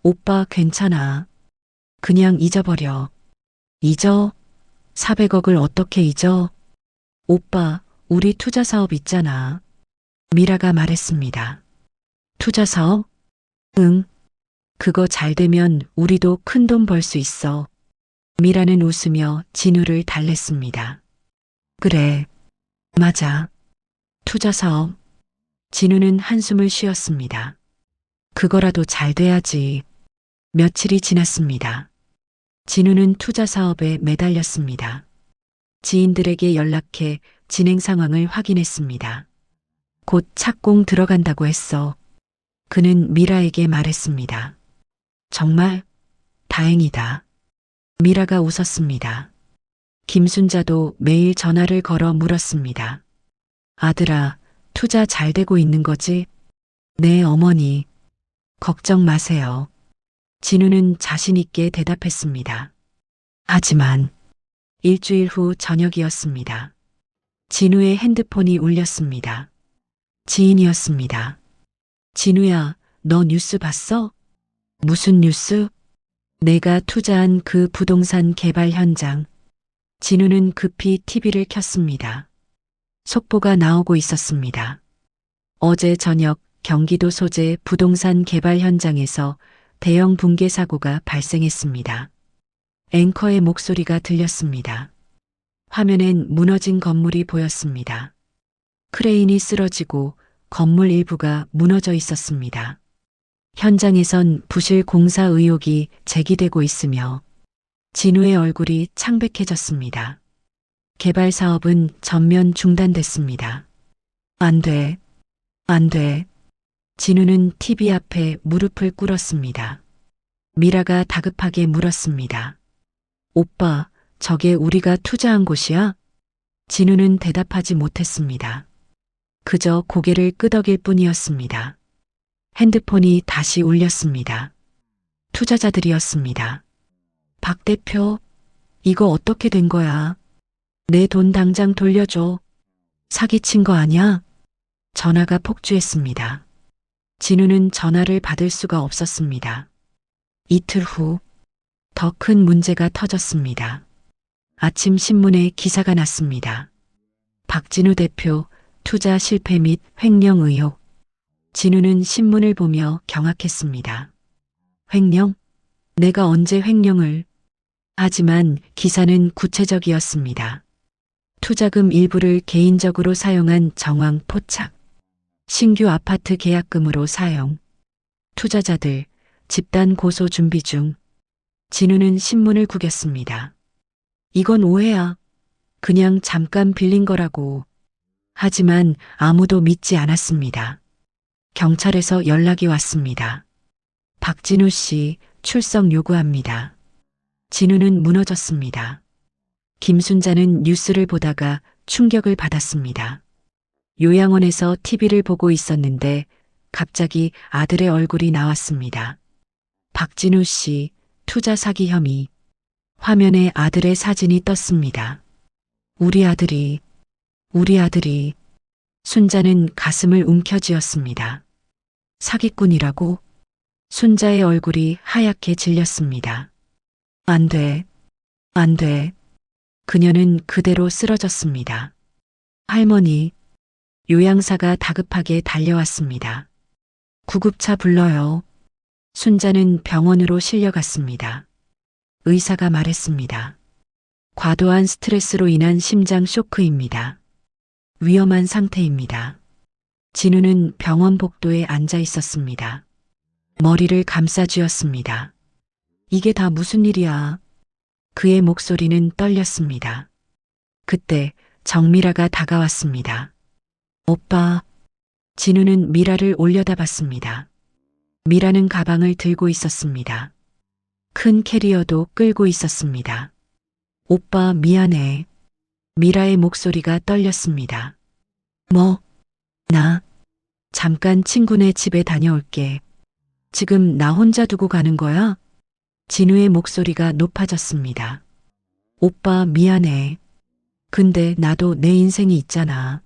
[SPEAKER 2] 오빠 괜찮아. 그냥 잊어버려. 잊어? 400억을 어떻게 잊어? 오빠, 우리 투자 사업 있잖아. 미라가 말했습니다. 투자 사업? 응. 그거 잘 되면 우리도 큰 돈 벌 수 있어. 미라는 웃으며 진우를 달랬습니다. 그래. 맞아. 투자 사업. 진우는 한숨을 쉬었습니다. 그거라도 잘 돼야지. 며칠이 지났습니다. 진우는 투자 사업에 매달렸습니다. 지인들에게 연락해 진행 상황을 확인했습니다. 곧 착공 들어간다고 했어. 그는 미라에게 말했습니다. 정말 다행이다. 미라가 웃었습니다. 김순자도 매일 전화를 걸어 물었습니다. 아들아, 투자 잘 되고 있는 거지? 네, 어머니. 걱정 마세요. 진우는 자신있게 대답했습니다. 하지만 일주일 후 저녁이었습니다. 진우의 핸드폰이 울렸습니다. 지인이었습니다. 진우야, 너 뉴스 봤어? 무슨 뉴스? 내가 투자한 그 부동산 개발 현장. 진우는 급히 TV를 켰습니다. 속보가 나오고 있었습니다. 어제 저녁 경기도 소재 부동산 개발 현장에서 대형 붕괴 사고가 발생했습니다. 앵커의 목소리가 들렸습니다. 화면엔 무너진 건물이 보였습니다. 크레인이 쓰러지고 건물 일부가 무너져 있었습니다. 현장에선 부실 공사 의혹이 제기되고 있으며 진우의 얼굴이 창백해졌습니다. 개발 사업은 전면 중단됐습니다. 안 돼. 안 돼. 진우는 TV 앞에 무릎을 꿇었습니다. 미라가 다급하게 물었습니다. 오빠, 저게 우리가 투자한 곳이야? 진우는 대답하지 못했습니다. 그저 고개를 끄덕일 뿐이었습니다. 핸드폰이 다시 울렸습니다. 투자자들이었습니다. 박 대표, 이거 어떻게 된 거야? 내 돈 당장 돌려줘. 사기친 거 아니야? 전화가 폭주했습니다. 진우는 전화를 받을 수가 없었습니다. 이틀 후, 더 큰 문제가 터졌습니다. 아침 신문에 기사가 났습니다. 박진우 대표 투자 실패 및 횡령 의혹. 진우는 신문을 보며 경악했습니다. 횡령? 내가 언제 횡령을? 하지만 기사는 구체적이었습니다. 투자금 일부를 개인적으로 사용한 정황 포착. 신규 아파트 계약금으로 사용. 투자자들 집단 고소 준비 중. 진우는 신문을 구겼습니다. 이건 오해야. 그냥 잠깐 빌린 거라고. 하지만 아무도 믿지 않았습니다. 경찰에서 연락이 왔습니다. 박진우 씨 출석 요구합니다. 진우는 무너졌습니다. 김순자는 뉴스를 보다가 충격을 받았습니다. 요양원에서 TV를 보고 있었는데 갑자기 아들의 얼굴이 나왔습니다. 박진우 씨 투자 사기 혐의. 화면에 아들의 사진이 떴습니다. 우리 아들이. 순자는 가슴을 움켜쥐었습니다. 사기꾼이라고? 순자의 얼굴이 하얗게 질렸습니다. 안 돼. 안 돼. 그녀는 그대로 쓰러졌습니다. 할머니. 요양사가 다급하게 달려왔습니다. 구급차 불러요. 순자는 병원으로 실려갔습니다. 의사가 말했습니다. 과도한 스트레스로 인한 심장 쇼크입니다. 위험한 상태입니다. 진우는 병원 복도에 앉아 있었습니다. 머리를 감싸쥐었습니다. 이게 다 무슨 일이야? 그의 목소리는 떨렸습니다. 그때 정미라가 다가왔습니다. 오빠. 진우는 미라를 올려다봤습니다. 미라는 가방을 들고 있었습니다. 큰 캐리어도 끌고 있었습니다. 오빠 미안해. 미라의 목소리가 떨렸습니다. 뭐? 나 잠깐 친구네 집에 다녀올게. 지금 나 혼자 두고 가는 거야? 진우의 목소리가 높아졌습니다. 오빠 미안해. 근데 나도 내 인생이 있잖아.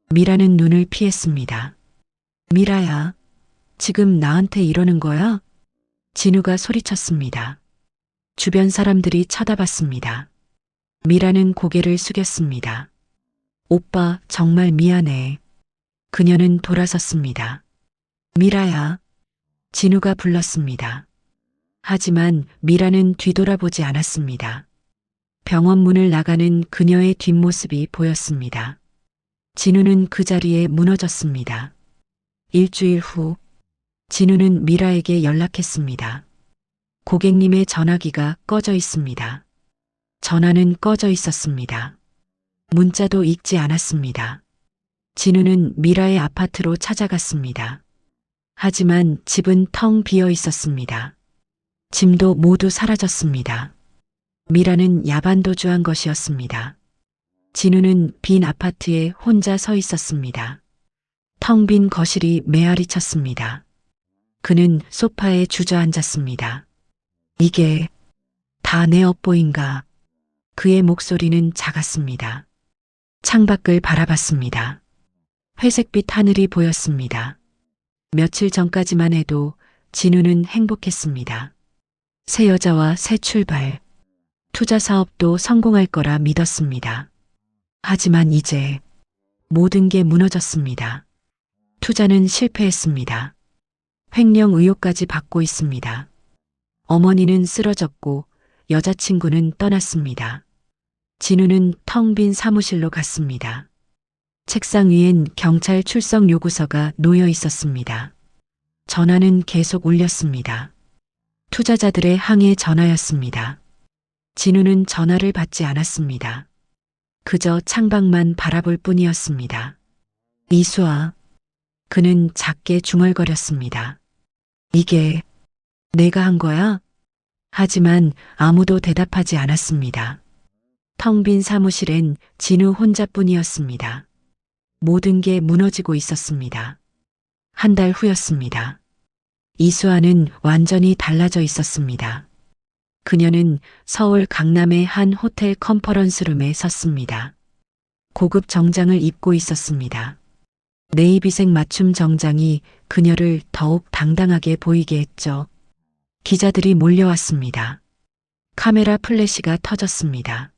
[SPEAKER 2] 미라는 눈을 피했습니다. 미라야, 지금 나한테 이러는 거야? 진우가 소리쳤습니다. 주변 사람들이 쳐다봤습니다. 미라는 고개를 숙였습니다. 오빠 정말 미안해. 그녀는 돌아섰습니다. 미라야. 진우가 불렀습니다. 하지만 미라는 뒤돌아보지 않았습니다. 병원 문을 나가는 그녀의 뒷모습이 보였습니다. 진우는 그 자리에 무너졌습니다. 일주일 후 진우는 미라에게 연락했습니다. 고객님의 전화기가 꺼져 있습니다. 전화는 꺼져 있었습니다. 문자도 읽지 않았습니다. 진우는 미라의 아파트로 찾아갔습니다. 하지만 집은 텅 비어 있었습니다. 짐도 모두 사라졌습니다. 미라는 야반도주한 것이었습니다. 진우는 빈 아파트에 혼자 서 있었습니다. 텅 빈 거실이 메아리 쳤습니다. 그는 소파에 주저앉았습니다. 이게 다 내 업보인가? 그의 목소리는 작았습니다. 창밖을 바라봤습니다. 회색빛 하늘이 보였습니다. 며칠 전까지만 해도 진우는 행복했습니다. 새 여자와 새 출발. 투자 사업도 성공할 거라 믿었습니다. 하지만 이제 모든 게 무너졌습니다. 투자는 실패했습니다. 횡령 의혹까지 받고 있습니다. 어머니는 쓰러졌고 여자친구는 떠났습니다. 진우는 텅 빈 사무실로 갔습니다. 책상 위엔 경찰 출석 요구서가 놓여 있었습니다. 전화는 계속 울렸습니다. 투자자들의 항해 전화였습니다. 진우는 전화를 받지 않았습니다. 그저 창밖만 바라볼 뿐이었습니다. 이수아. 그는 작게 중얼거렸습니다. 이게 내가 한 거야? 하지만 아무도 대답하지 않았습니다. 텅 빈 사무실엔 진우 혼자뿐이었습니다. 모든 게 무너지고 있었습니다. 한 달 후였습니다. 이수아는 완전히 달라져 있었습니다. 그녀는 서울 강남의 한 호텔 컨퍼런스룸에 섰습니다. 고급 정장을 입고 있었습니다. 네이비색 맞춤 정장이 그녀를 더욱 당당하게 보이게 했죠. 기자들이 몰려왔습니다. 카메라 플래시가 터졌습니다.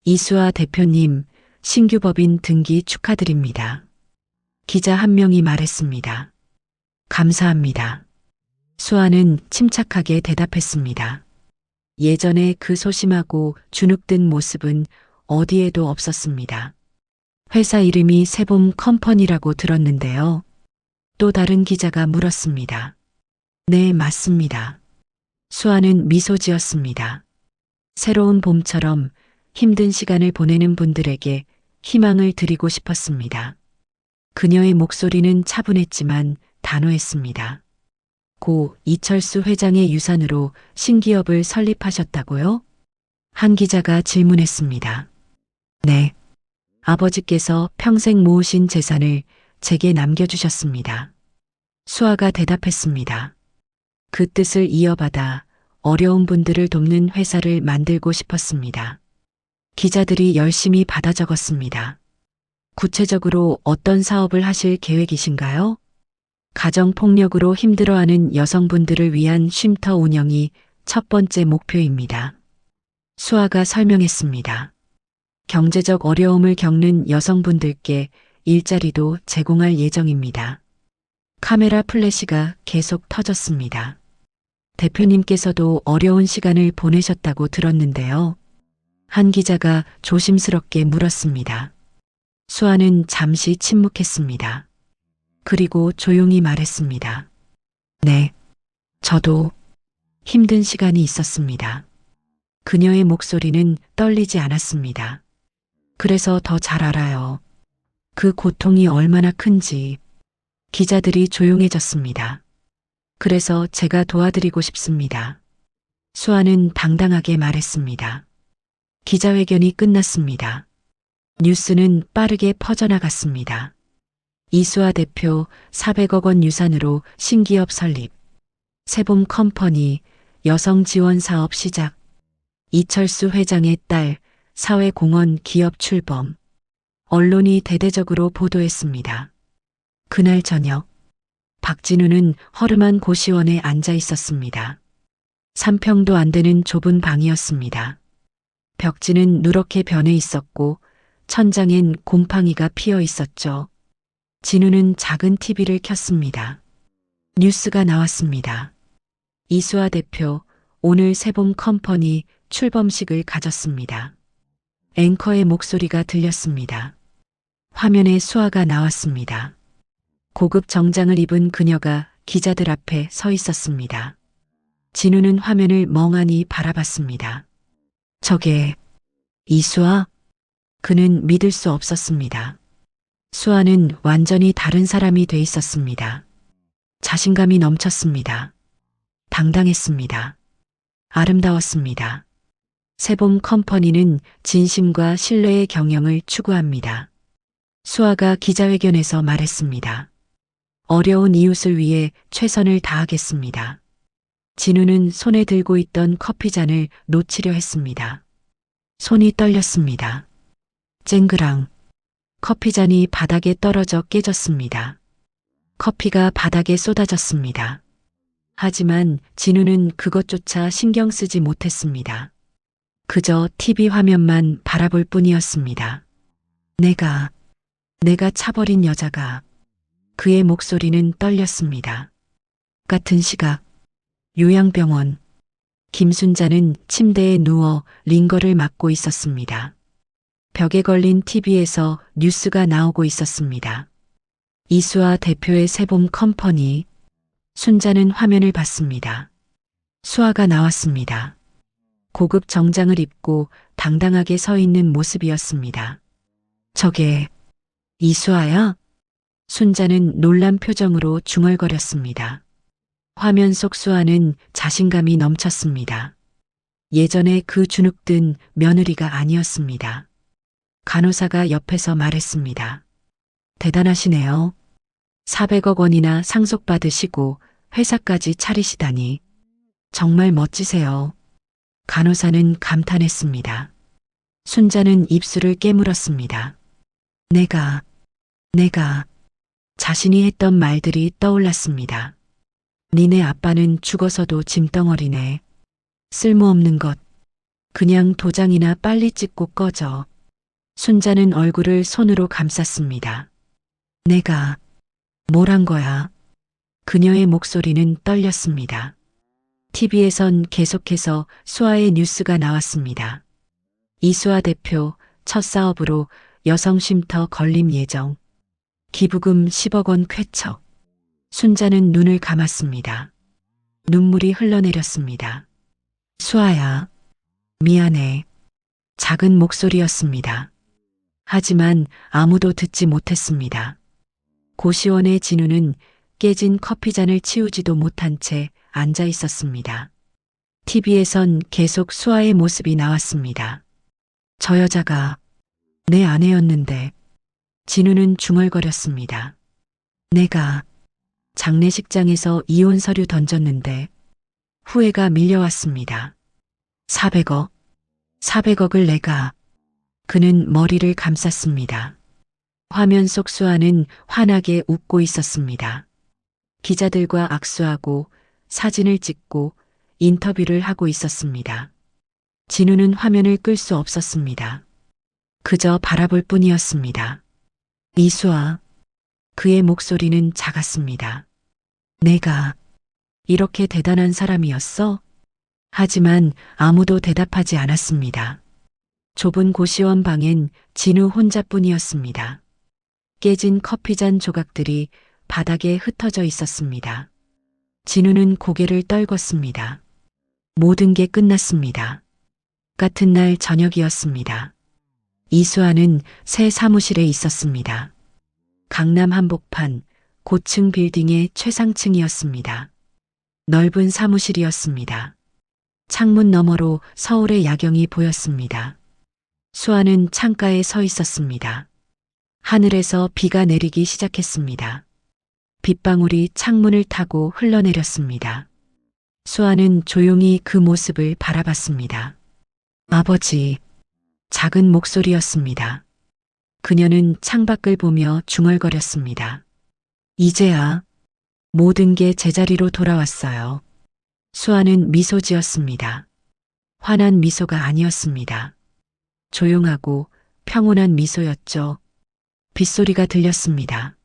[SPEAKER 2] 이수아 대표님, 신규 법인 등기 축하드립니다. 기자 한 명이 말했습니다. 감사합니다. 수아는 침착하게 대답했습니다. 예전에 그 소심하고 주눅든 모습은 어디에도 없었습니다. 회사 이름이 세봄 컴퍼니라고 들었는데요. 또 다른 기자가 물었습니다. 네, 맞습니다. 수아는 미소 지었습니다. 새로운 봄처럼 힘든 시간을 보내는 분들에게 희망을 드리고 싶었습니다. 그녀의 목소리는 차분했지만 단호했습니다. 고 이철수 회장의 유산으로 신기업을 설립하셨다고요? 한 기자가 질문했습니다. 네. 아버지께서 평생 모으신 재산을 제게 남겨주셨습니다. 수아가 대답했습니다. 그 뜻을 이어받아 어려운 분들을 돕는 회사를 만들고 싶었습니다. 기자들이 열심히 받아 적었습니다. 구체적으로 어떤 사업을 하실 계획이신가요? 가정폭력으로 힘들어하는 여성분들을 위한 쉼터 운영이 첫 번째 목표입니다. 수아가 설명했습니다. 경제적 어려움을 겪는 여성분들께 일자리도 제공할 예정입니다. 카메라 플래시가 계속 터졌습니다. 대표님께서도 어려운 시간을 보내셨다고 들었는데요. 한 기자가 조심스럽게 물었습니다. 수아는 잠시 침묵했습니다. 그리고 조용히 말했습니다. 네, 저도 힘든 시간이 있었습니다. 그녀의 목소리는 떨리지 않았습니다. 그래서 더 잘 알아요. 그 고통이 얼마나 큰지. 기자들이 조용해졌습니다. 그래서 제가 도와드리고 싶습니다. 수아는 당당하게 말했습니다. 기자회견이 끝났습니다. 뉴스는 빠르게 퍼져나갔습니다. 이수아 대표 400억 원 유산으로 신기업 설립. 세봄 컴퍼니 여성 지원 사업 시작. 이철수 회장의 딸 사회공헌 기업 출범. 언론이 대대적으로 보도했습니다. 그날 저녁 박진우는 허름한 고시원에 앉아 있었습니다. 3평도 안 되는 좁은 방이었습니다. 벽지는 누렇게 변해 있었고 천장엔 곰팡이가 피어 있었죠. 진우는 작은 TV를 켰습니다. 뉴스가 나왔습니다. 이수아 대표 오늘 세봄 컴퍼니 출범식을 가졌습니다. 앵커의 목소리가 들렸습니다. 화면에 수아가 나왔습니다. 고급 정장을 입은 그녀가 기자들 앞에 서 있었습니다. 진우는 화면을 멍하니 바라봤습니다. 저게 이수아? 그는 믿을 수 없었습니다. 수아는 완전히 다른 사람이 돼 있었습니다. 자신감이 넘쳤습니다. 당당했습니다. 아름다웠습니다. 세봄 컴퍼니는 진심과 신뢰의 경영을 추구합니다. 수아가 기자회견에서 말했습니다. 어려운 이웃을 위해 최선을 다하겠습니다. 진우는 손에 들고 있던 커피잔을 놓치려 했습니다. 손이 떨렸습니다. 쨍그랑 커피잔이 바닥에 떨어져 깨졌습니다. 커피가 바닥에 쏟아졌습니다. 하지만 진우는 그것조차 신경 쓰지 못했습니다. 그저 TV 화면만 바라볼 뿐이었습니다. 내가 차버린 여자가. 그의 목소리는 떨렸습니다. 같은 시각, 요양병원. 김순자는 침대에 누워 링거를 맞고 있었습니다. 벽에 걸린 TV에서 뉴스가 나오고 있었습니다. 이수아 대표의 새봄 컴퍼니. 순자는 화면을 봤습니다. 수아가 나왔습니다. 고급 정장을 입고 당당하게 서 있는 모습이었습니다. 저게 이수아야? 순자는 놀란 표정으로 중얼거렸습니다. 화면 속 수아는 자신감이 넘쳤습니다. 예전에 그 주눅든 며느리가 아니었습니다. 간호사가 옆에서 말했습니다. 대단하시네요. 400억 원이나 상속받으시고 회사까지 차리시다니. 정말 멋지세요. 간호사는 감탄했습니다. 순자는 입술을 깨물었습니다. 내가 자신이 했던 말들이 떠올랐습니다. 니네 아빠는 죽어서도 짐덩어리네. 쓸모없는 것. 그냥 도장이나 빨리 찍고 꺼져. 순자는 얼굴을 손으로 감쌌습니다. 내가 뭘 한 거야? 그녀의 목소리는 떨렸습니다. TV에선 계속해서 수아의 뉴스가 나왔습니다. 이수아 대표 첫 사업으로 여성 쉼터 건립 예정. 기부금 10억 원 쾌척. 순자는 눈을 감았습니다. 눈물이 흘러내렸습니다. 수아야, 미안해. 작은 목소리였습니다. 하지만 아무도 듣지 못했습니다. 고시원의 진우는 깨진 커피잔을 치우지도 못한 채 앉아 있었습니다. TV에선 계속 수아의 모습이 나왔습니다. 저 여자가 내 아내였는데. 진우는 중얼거렸습니다. 내가 장례식장에서 이혼 서류 던졌는데 후회가 밀려왔습니다. 400억을 내가. 그는 머리를 감쌌습니다. 화면 속 수아는 환하게 웃고 있었습니다. 기자들과 악수하고 사진을 찍고 인터뷰를 하고 있었습니다. 진우는 화면을 끌 수 없었습니다. 그저 바라볼 뿐이었습니다. 이수아. 그의 목소리는 작았습니다. 내가 이렇게 대단한 사람이었어? 하지만 아무도 대답하지 않았습니다. 좁은 고시원 방엔 진우 혼자뿐이었습니다. 깨진 커피잔 조각들이 바닥에 흩어져 있었습니다. 진우는 고개를 떨궜습니다. 모든 게 끝났습니다. 같은 날 저녁이었습니다. 이수아는 새 사무실에 있었습니다. 강남 한복판 고층 빌딩의 최상층이었습니다. 넓은 사무실이었습니다. 창문 너머로 서울의 야경이 보였습니다. 수아는 창가에 서 있었습니다. 하늘에서 비가 내리기 시작했습니다. 빗방울이 창문을 타고 흘러내렸습니다. 수아는 조용히 그 모습을 바라봤습니다. 아버지. 작은 목소리였습니다. 그녀는 창밖을 보며 중얼거렸습니다. 이제야 모든 게 제자리로 돌아왔어요. 수아는 미소 지었습니다. 환한 미소가 아니었습니다. 조용하고 평온한 미소였죠. 빗소리가 들렸습니다.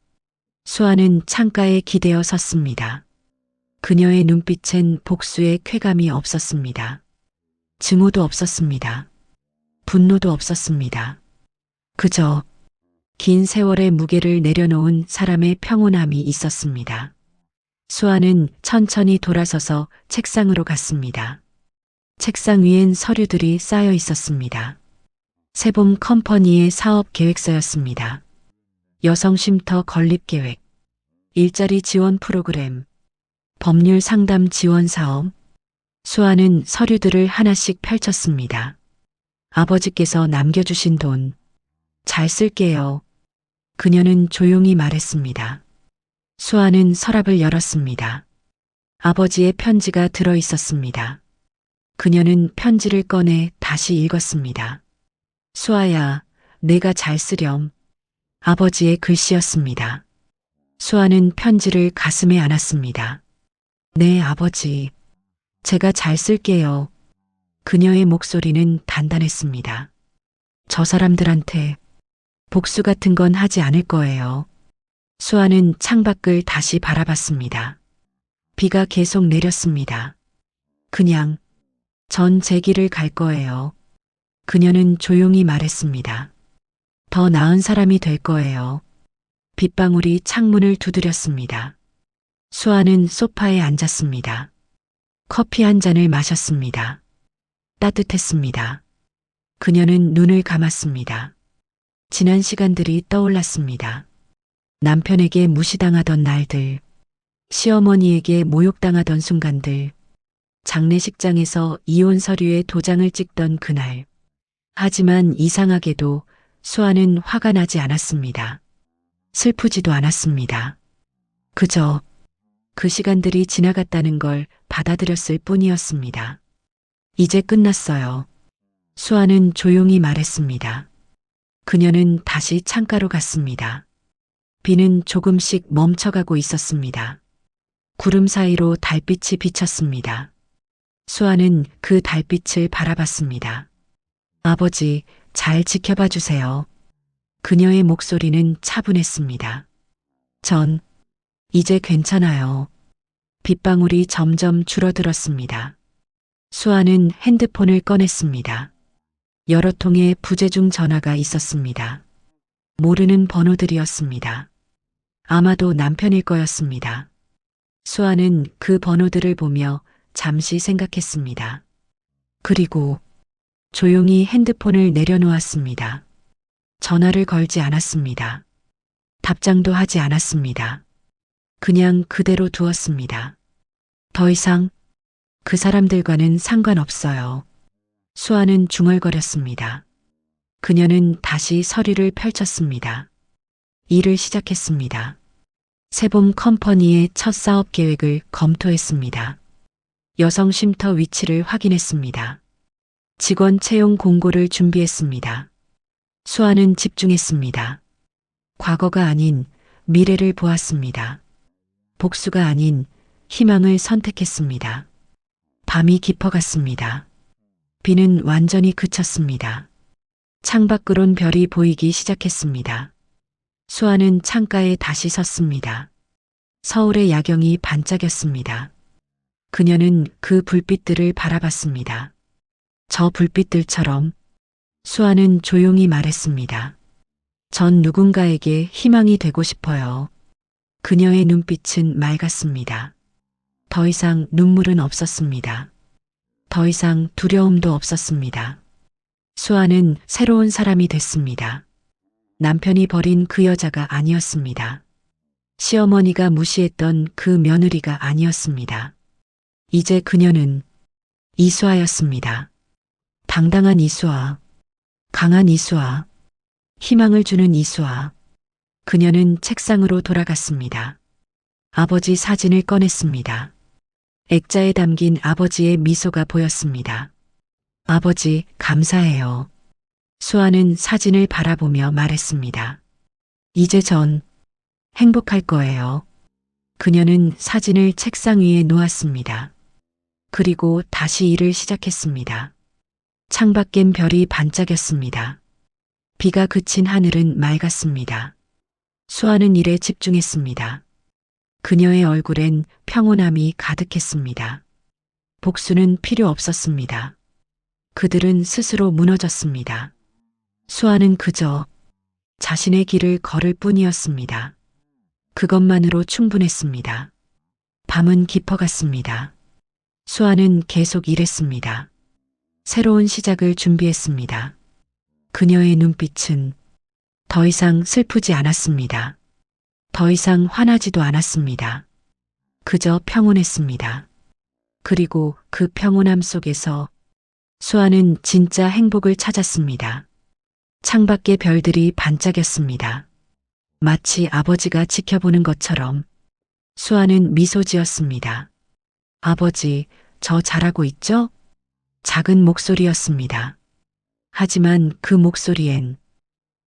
[SPEAKER 2] 수아는 창가에 기대어 섰습니다. 그녀의 눈빛엔 복수의 쾌감이 없었습니다. 증오도 없었습니다. 분노도 없었습니다. 그저 긴 세월의 무게를 내려놓은 사람의 평온함이 있었습니다. 수아는 천천히 돌아서서 책상으로 갔습니다. 책상 위엔 서류들이 쌓여 있었습니다. 새봄 컴퍼니의 사업 계획서였습니다. 여성 쉼터 건립 계획, 일자리 지원 프로그램, 법률 상담 지원 사업. 수아는 서류들을 하나씩 펼쳤습니다. 아버지께서 남겨주신 돈 잘 쓸게요. 그녀는 조용히 말했습니다. 수아는 서랍을 열었습니다. 아버지의 편지가 들어 있었습니다. 그녀는 편지를 꺼내 다시 읽었습니다. 수아야, 내가 잘 쓰렴. 아버지의 글씨였습니다. 수아는 편지를 가슴에 안았습니다. 네, 아버지. 제가 잘 쓸게요. 그녀의 목소리는 단단했습니다. 저 사람들한테 복수 같은 건 하지 않을 거예요. 수아는 창밖을 다시 바라봤습니다. 비가 계속 내렸습니다. 그냥 전 제 길을 갈 거예요. 그녀는 조용히 말했습니다. 더 나은 사람이 될 거예요. 빗방울이 창문을 두드렸습니다. 수아는 소파에 앉았습니다. 커피 한 잔을 마셨습니다. 따뜻했습니다. 그녀는 눈을 감았습니다. 지난 시간들이 떠올랐습니다. 남편에게 무시당하던 날들, 시어머니에게 모욕당하던 순간들, 장례식장에서 이혼 서류에 도장을 찍던 그날. 하지만 이상하게도 수아는 화가 나지 않았습니다. 슬프지도 않았습니다. 그저 그 시간들이 지나갔다는 걸 받아들였을 뿐이었습니다. 이제 끝났어요. 수아는 조용히 말했습니다. 그녀는 다시 창가로 갔습니다. 비는 조금씩 멈춰가고 있었습니다. 구름 사이로 달빛이 비쳤습니다. 수아는 그 달빛을 바라봤습니다. 아버지, 잘 지켜봐 주세요. 그녀의 목소리는 차분했습니다. 전 이제 괜찮아요. 빗방울이 점점 줄어들었습니다. 수아는 핸드폰을 꺼냈습니다. 여러 통의 부재중 전화가 있었습니다. 모르는 번호들이었습니다. 아마도 남편일 거였습니다. 수아는 그 번호들을 보며 잠시 생각했습니다. 그리고 조용히 핸드폰을 내려놓았습니다. 전화를 걸지 않았습니다. 답장도 하지 않았습니다. 그냥 그대로 두었습니다. 더 이상 그 사람들과는 상관없어요. 수아는 중얼거렸습니다. 그녀는 다시 서류를 펼쳤습니다. 일을 시작했습니다. 세봄 컴퍼니의 첫 사업 계획을 검토했습니다. 여성 쉼터 위치를 확인했습니다. 직원 채용 공고를 준비했습니다. 수아는 집중했습니다. 과거가 아닌 미래를 보았습니다. 복수가 아닌 희망을 선택했습니다. 밤이 깊어갔습니다. 비는 완전히 그쳤습니다. 창밖으론 별이 보이기 시작했습니다. 수아는 창가에 다시 섰습니다. 서울의 야경이 반짝였습니다. 그녀는 그 불빛들을 바라봤습니다. 저 불빛들처럼 수아는 조용히 말했습니다. 전 누군가에게 희망이 되고 싶어요. 그녀의 눈빛은 맑았습니다. 더 이상 눈물은 없었습니다. 더 이상 두려움도 없었습니다. 수아는 새로운 사람이 됐습니다. 남편이 버린 그 여자가 아니었습니다. 시어머니가 무시했던 그 며느리가 아니었습니다. 이제 그녀는 이수아였습니다. 당당한 이수아, 강한 이수아, 희망을 주는 이수아. 그녀는 책상으로 돌아갔습니다. 아버지 사진을 꺼냈습니다. 액자에 담긴 아버지의 미소가 보였습니다. 아버지, 감사해요. 수아는 사진을 바라보며 말했습니다. 이제 전 행복할 거예요. 그녀는 사진을 책상 위에 놓았습니다. 그리고 다시 일을 시작했습니다. 창밖엔 별이 반짝였습니다. 비가 그친 하늘은 맑았습니다. 수아는 일에 집중했습니다. 그녀의 얼굴엔 평온함이 가득했습니다. 복수는 필요 없었습니다. 그들은 스스로 무너졌습니다. 수아는 그저 자신의 길을 걸을 뿐이었습니다. 그것만으로 충분했습니다. 밤은 깊어갔습니다. 수아는 계속 일했습니다. 새로운 시작을 준비했습니다. 그녀의 눈빛은 더 이상 슬프지 않았습니다. 더 이상 화나지도 않았습니다. 그저 평온했습니다. 그리고 그 평온함 속에서 수아는 진짜 행복을 찾았습니다. 창밖의 별들이 반짝였습니다. 마치 아버지가 지켜보는 것처럼 수아는 미소 지었습니다. 아버지, 저 잘하고 있죠? 작은 목소리였습니다. 하지만 그 목소리엔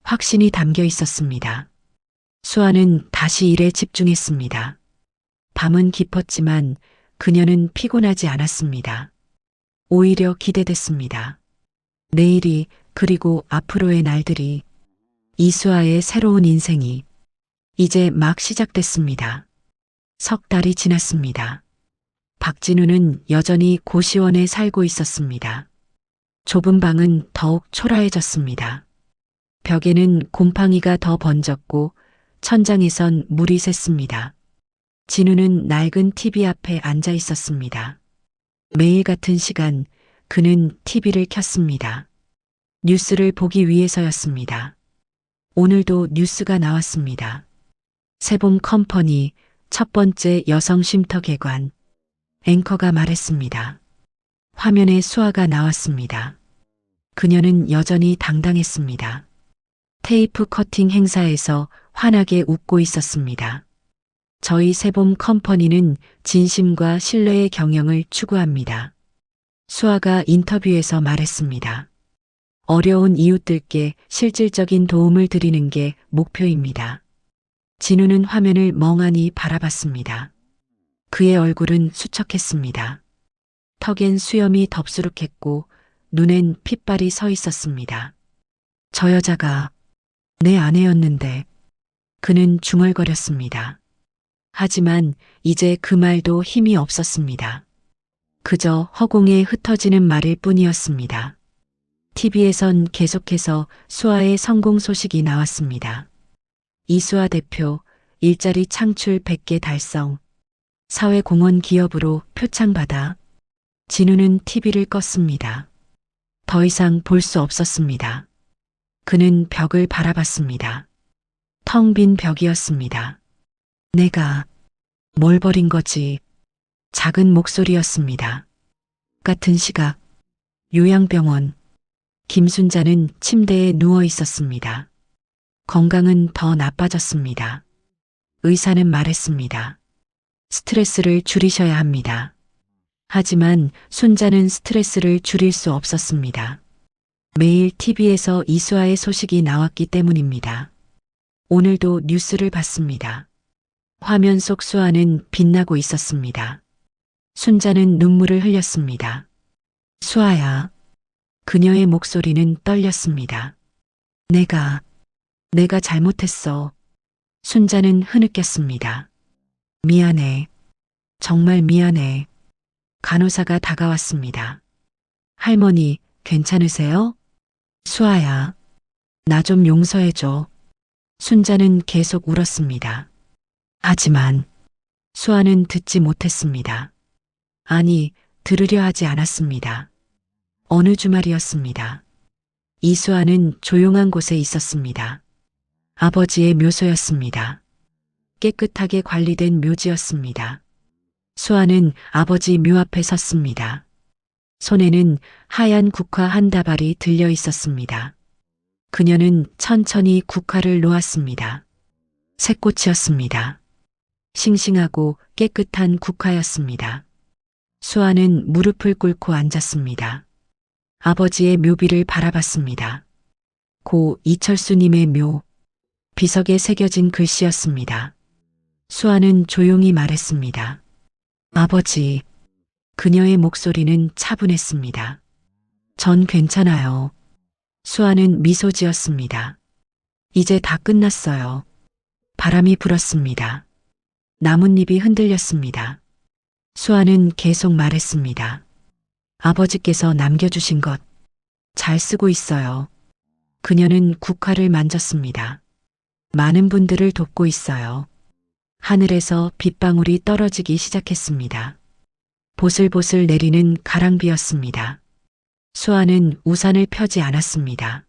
[SPEAKER 2] 확신이 담겨 있었습니다. 수아는 다시 일에 집중했습니다. 밤은 깊었지만 그녀는 피곤하지 않았습니다. 오히려 기대됐습니다. 내일이 그리고 앞으로의 날들이 이수아의 새로운 인생이 이제 막 시작됐습니다. 석 달이 지났습니다. 박진우는 여전히 고시원에 살고 있었습니다. 좁은 방은 더욱 초라해졌습니다. 벽에는 곰팡이가 더 번졌고 천장에선 물이 샜습니다. 진우는 낡은 TV 앞에 앉아 있었습니다. 매일 같은 시간 그는 TV를 켰습니다. 뉴스를 보기 위해서였습니다. 오늘도 뉴스가 나왔습니다. 세봄 컴퍼니 첫 번째 여성 쉼터 개관. 앵커가 말했습니다. 화면에 수아가 나왔습니다. 그녀는 여전히 당당했습니다. 테이프 커팅 행사에서 환하게 웃고 있었습니다. 저희 세봄 컴퍼니는 진심과 신뢰의 경영을 추구합니다. 수아가 인터뷰에서 말했습니다. 어려운 이웃들께 실질적인 도움을 드리는 게 목표입니다. 진우는 화면을 멍하니 바라봤습니다. 그의 얼굴은 수척했습니다. 턱엔 수염이 덥수룩했고 눈엔 핏발이 서 있었습니다. 저 여자가 내 아내였는데 그는 중얼거렸습니다. 하지만 이제 그 말도 힘이 없었습니다. 그저 허공에 흩어지는 말일 뿐이었습니다. TV에선 계속해서 수아의 성공 소식이 나왔습니다. 이수아 대표 일자리 창출 100개 달성. 사회공헌 기업으로 표창받아. 진우는 TV를 껐습니다. 더 이상 볼 수 없었습니다. 그는 벽을 바라봤습니다. 텅 빈 벽이었습니다. 내가 뭘 버린 거지? 작은 목소리였습니다. 같은 시각, 요양병원. 김순자는 침대에 누워 있었습니다. 건강은 더 나빠졌습니다. 의사는 말했습니다. 스트레스를 줄이셔야 합니다. 하지만 순자는 스트레스를 줄일 수 없었습니다. 매일 TV에서 이수아의 소식이 나왔기 때문입니다. 오늘도 뉴스를 봤습니다. 화면 속 수아는 빛나고 있었습니다. 순자는 눈물을 흘렸습니다. 수아야. 그녀의 목소리는 떨렸습니다. 내가 잘못했어. 순자는 흐느꼈습니다. 미안해. 정말 미안해. 간호사가 다가왔습니다. 할머니, 괜찮으세요? 수아야. 나 좀 용서해줘. 순자는 계속 울었습니다. 하지만 수아는 듣지 못했습니다. 아니, 들으려 하지 않았습니다. 어느 주말이었습니다. 이수아는 조용한 곳에 있었습니다. 아버지의 묘소였습니다. 깨끗하게 관리된 묘지였습니다. 수아는 아버지 묘 앞에 섰습니다. 손에는 하얀 국화 한 다발이 들려 있었습니다. 그녀는 천천히 국화를 놓았습니다. 새꽃이었습니다. 싱싱하고 깨끗한 국화였습니다. 수아는 무릎을 꿇고 앉았습니다. 아버지의 묘비를 바라봤습니다. 고 이철수님의 묘. 비석에 새겨진 글씨였습니다. 수아는 조용히 말했습니다. 아버지. 그녀의 목소리는 차분했습니다. 전 괜찮아요. 수아는 미소 지었습니다. 이제 다 끝났어요. 바람이 불었습니다. 나뭇잎이 흔들렸습니다. 수아는 계속 말했습니다. 아버지께서 남겨주신 것 잘 쓰고 있어요. 그녀는 국화를 만졌습니다. 많은 분들을 돕고 있어요. 하늘에서 빗방울이 떨어지기 시작했습니다. 보슬보슬 내리는 가랑비였습니다. 수아는 우산을 펴지 않았습니다.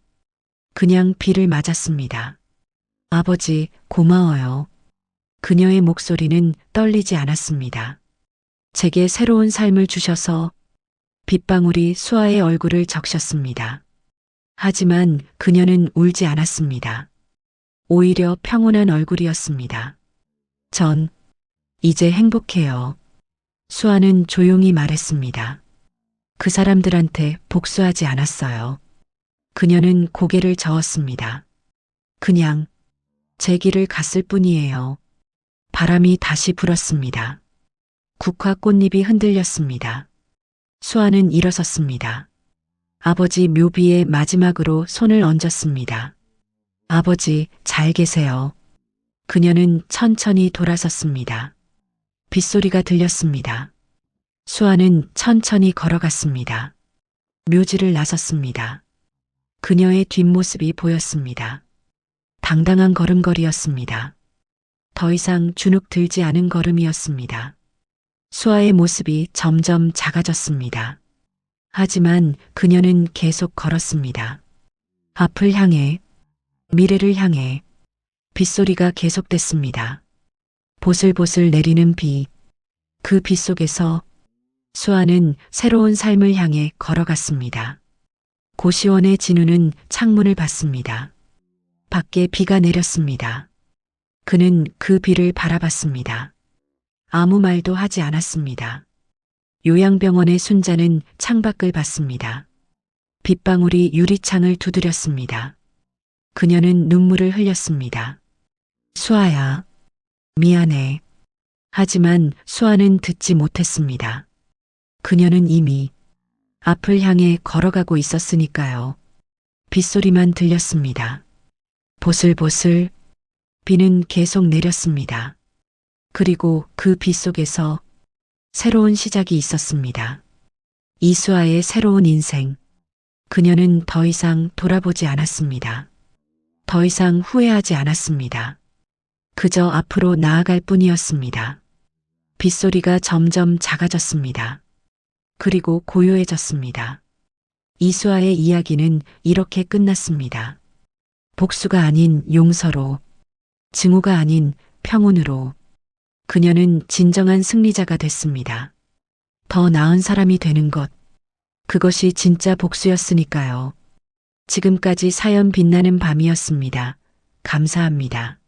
[SPEAKER 2] 그냥 비를 맞았습니다. 아버지, 고마워요. 그녀의 목소리는 떨리지 않았습니다. 제게 새로운 삶을 주셔서. 빗방울이 수아의 얼굴을 적셨습니다. 하지만 그녀는 울지 않았습니다. 오히려 평온한 얼굴이었습니다. 전 이제 행복해요. 수아는 조용히 말했습니다. 그 사람들한테 복수하지 않았어요. 그녀는 고개를 저었습니다. 그냥 제 길을 갔을 뿐이에요. 바람이 다시 불었습니다. 국화 꽃잎이 흔들렸습니다. 수아는 일어섰습니다. 아버지 묘비에 마지막으로 손을 얹었습니다. 아버지, 잘 계세요. 그녀는 천천히 돌아섰습니다. 빗소리가 들렸습니다. 수아는 천천히 걸어갔습니다. 묘지를 나섰습니다. 그녀의 뒷모습이 보였습니다. 당당한 걸음걸이였습니다. 더 이상 주눅 들지 않은 걸음이었습니다. 수아의 모습이 점점 작아졌습니다. 하지만 그녀는 계속 걸었습니다. 앞을 향해, 미래를 향해. 빗소리가 계속됐습니다. 보슬보슬 내리는 비, 그 비 속에서 수아는 새로운 삶을 향해 걸어갔습니다. 고시원의 진우는 창문을 봤습니다. 밖에 비가 내렸습니다. 그는 그 비를 바라봤습니다. 아무 말도 하지 않았습니다. 요양병원의 순자는 창밖을 봤습니다. 빗방울이 유리창을 두드렸습니다. 그녀는 눈물을 흘렸습니다. 수아야, 미안해. 하지만 수아는 듣지 못했습니다. 그녀는 이미 앞을 향해 걸어가고 있었으니까요. 빗소리만 들렸습니다. 보슬보슬 비는 계속 내렸습니다. 그리고 그 비 속에서 새로운 시작이 있었습니다. 이수아의 새로운 인생. 그녀는 더 이상 돌아보지 않았습니다. 더 이상 후회하지 않았습니다. 그저 앞으로 나아갈 뿐이었습니다. 빗소리가 점점 작아졌습니다. 그리고 고요해졌습니다. 이수아의 이야기는 이렇게 끝났습니다. 복수가 아닌 용서로, 증오가 아닌 평온으로. 그녀는 진정한 승리자가 됐습니다. 더 나은 사람이 되는 것. 그것이 진짜 복수였으니까요. 지금까지 사연 빛나는 밤이었습니다. 감사합니다.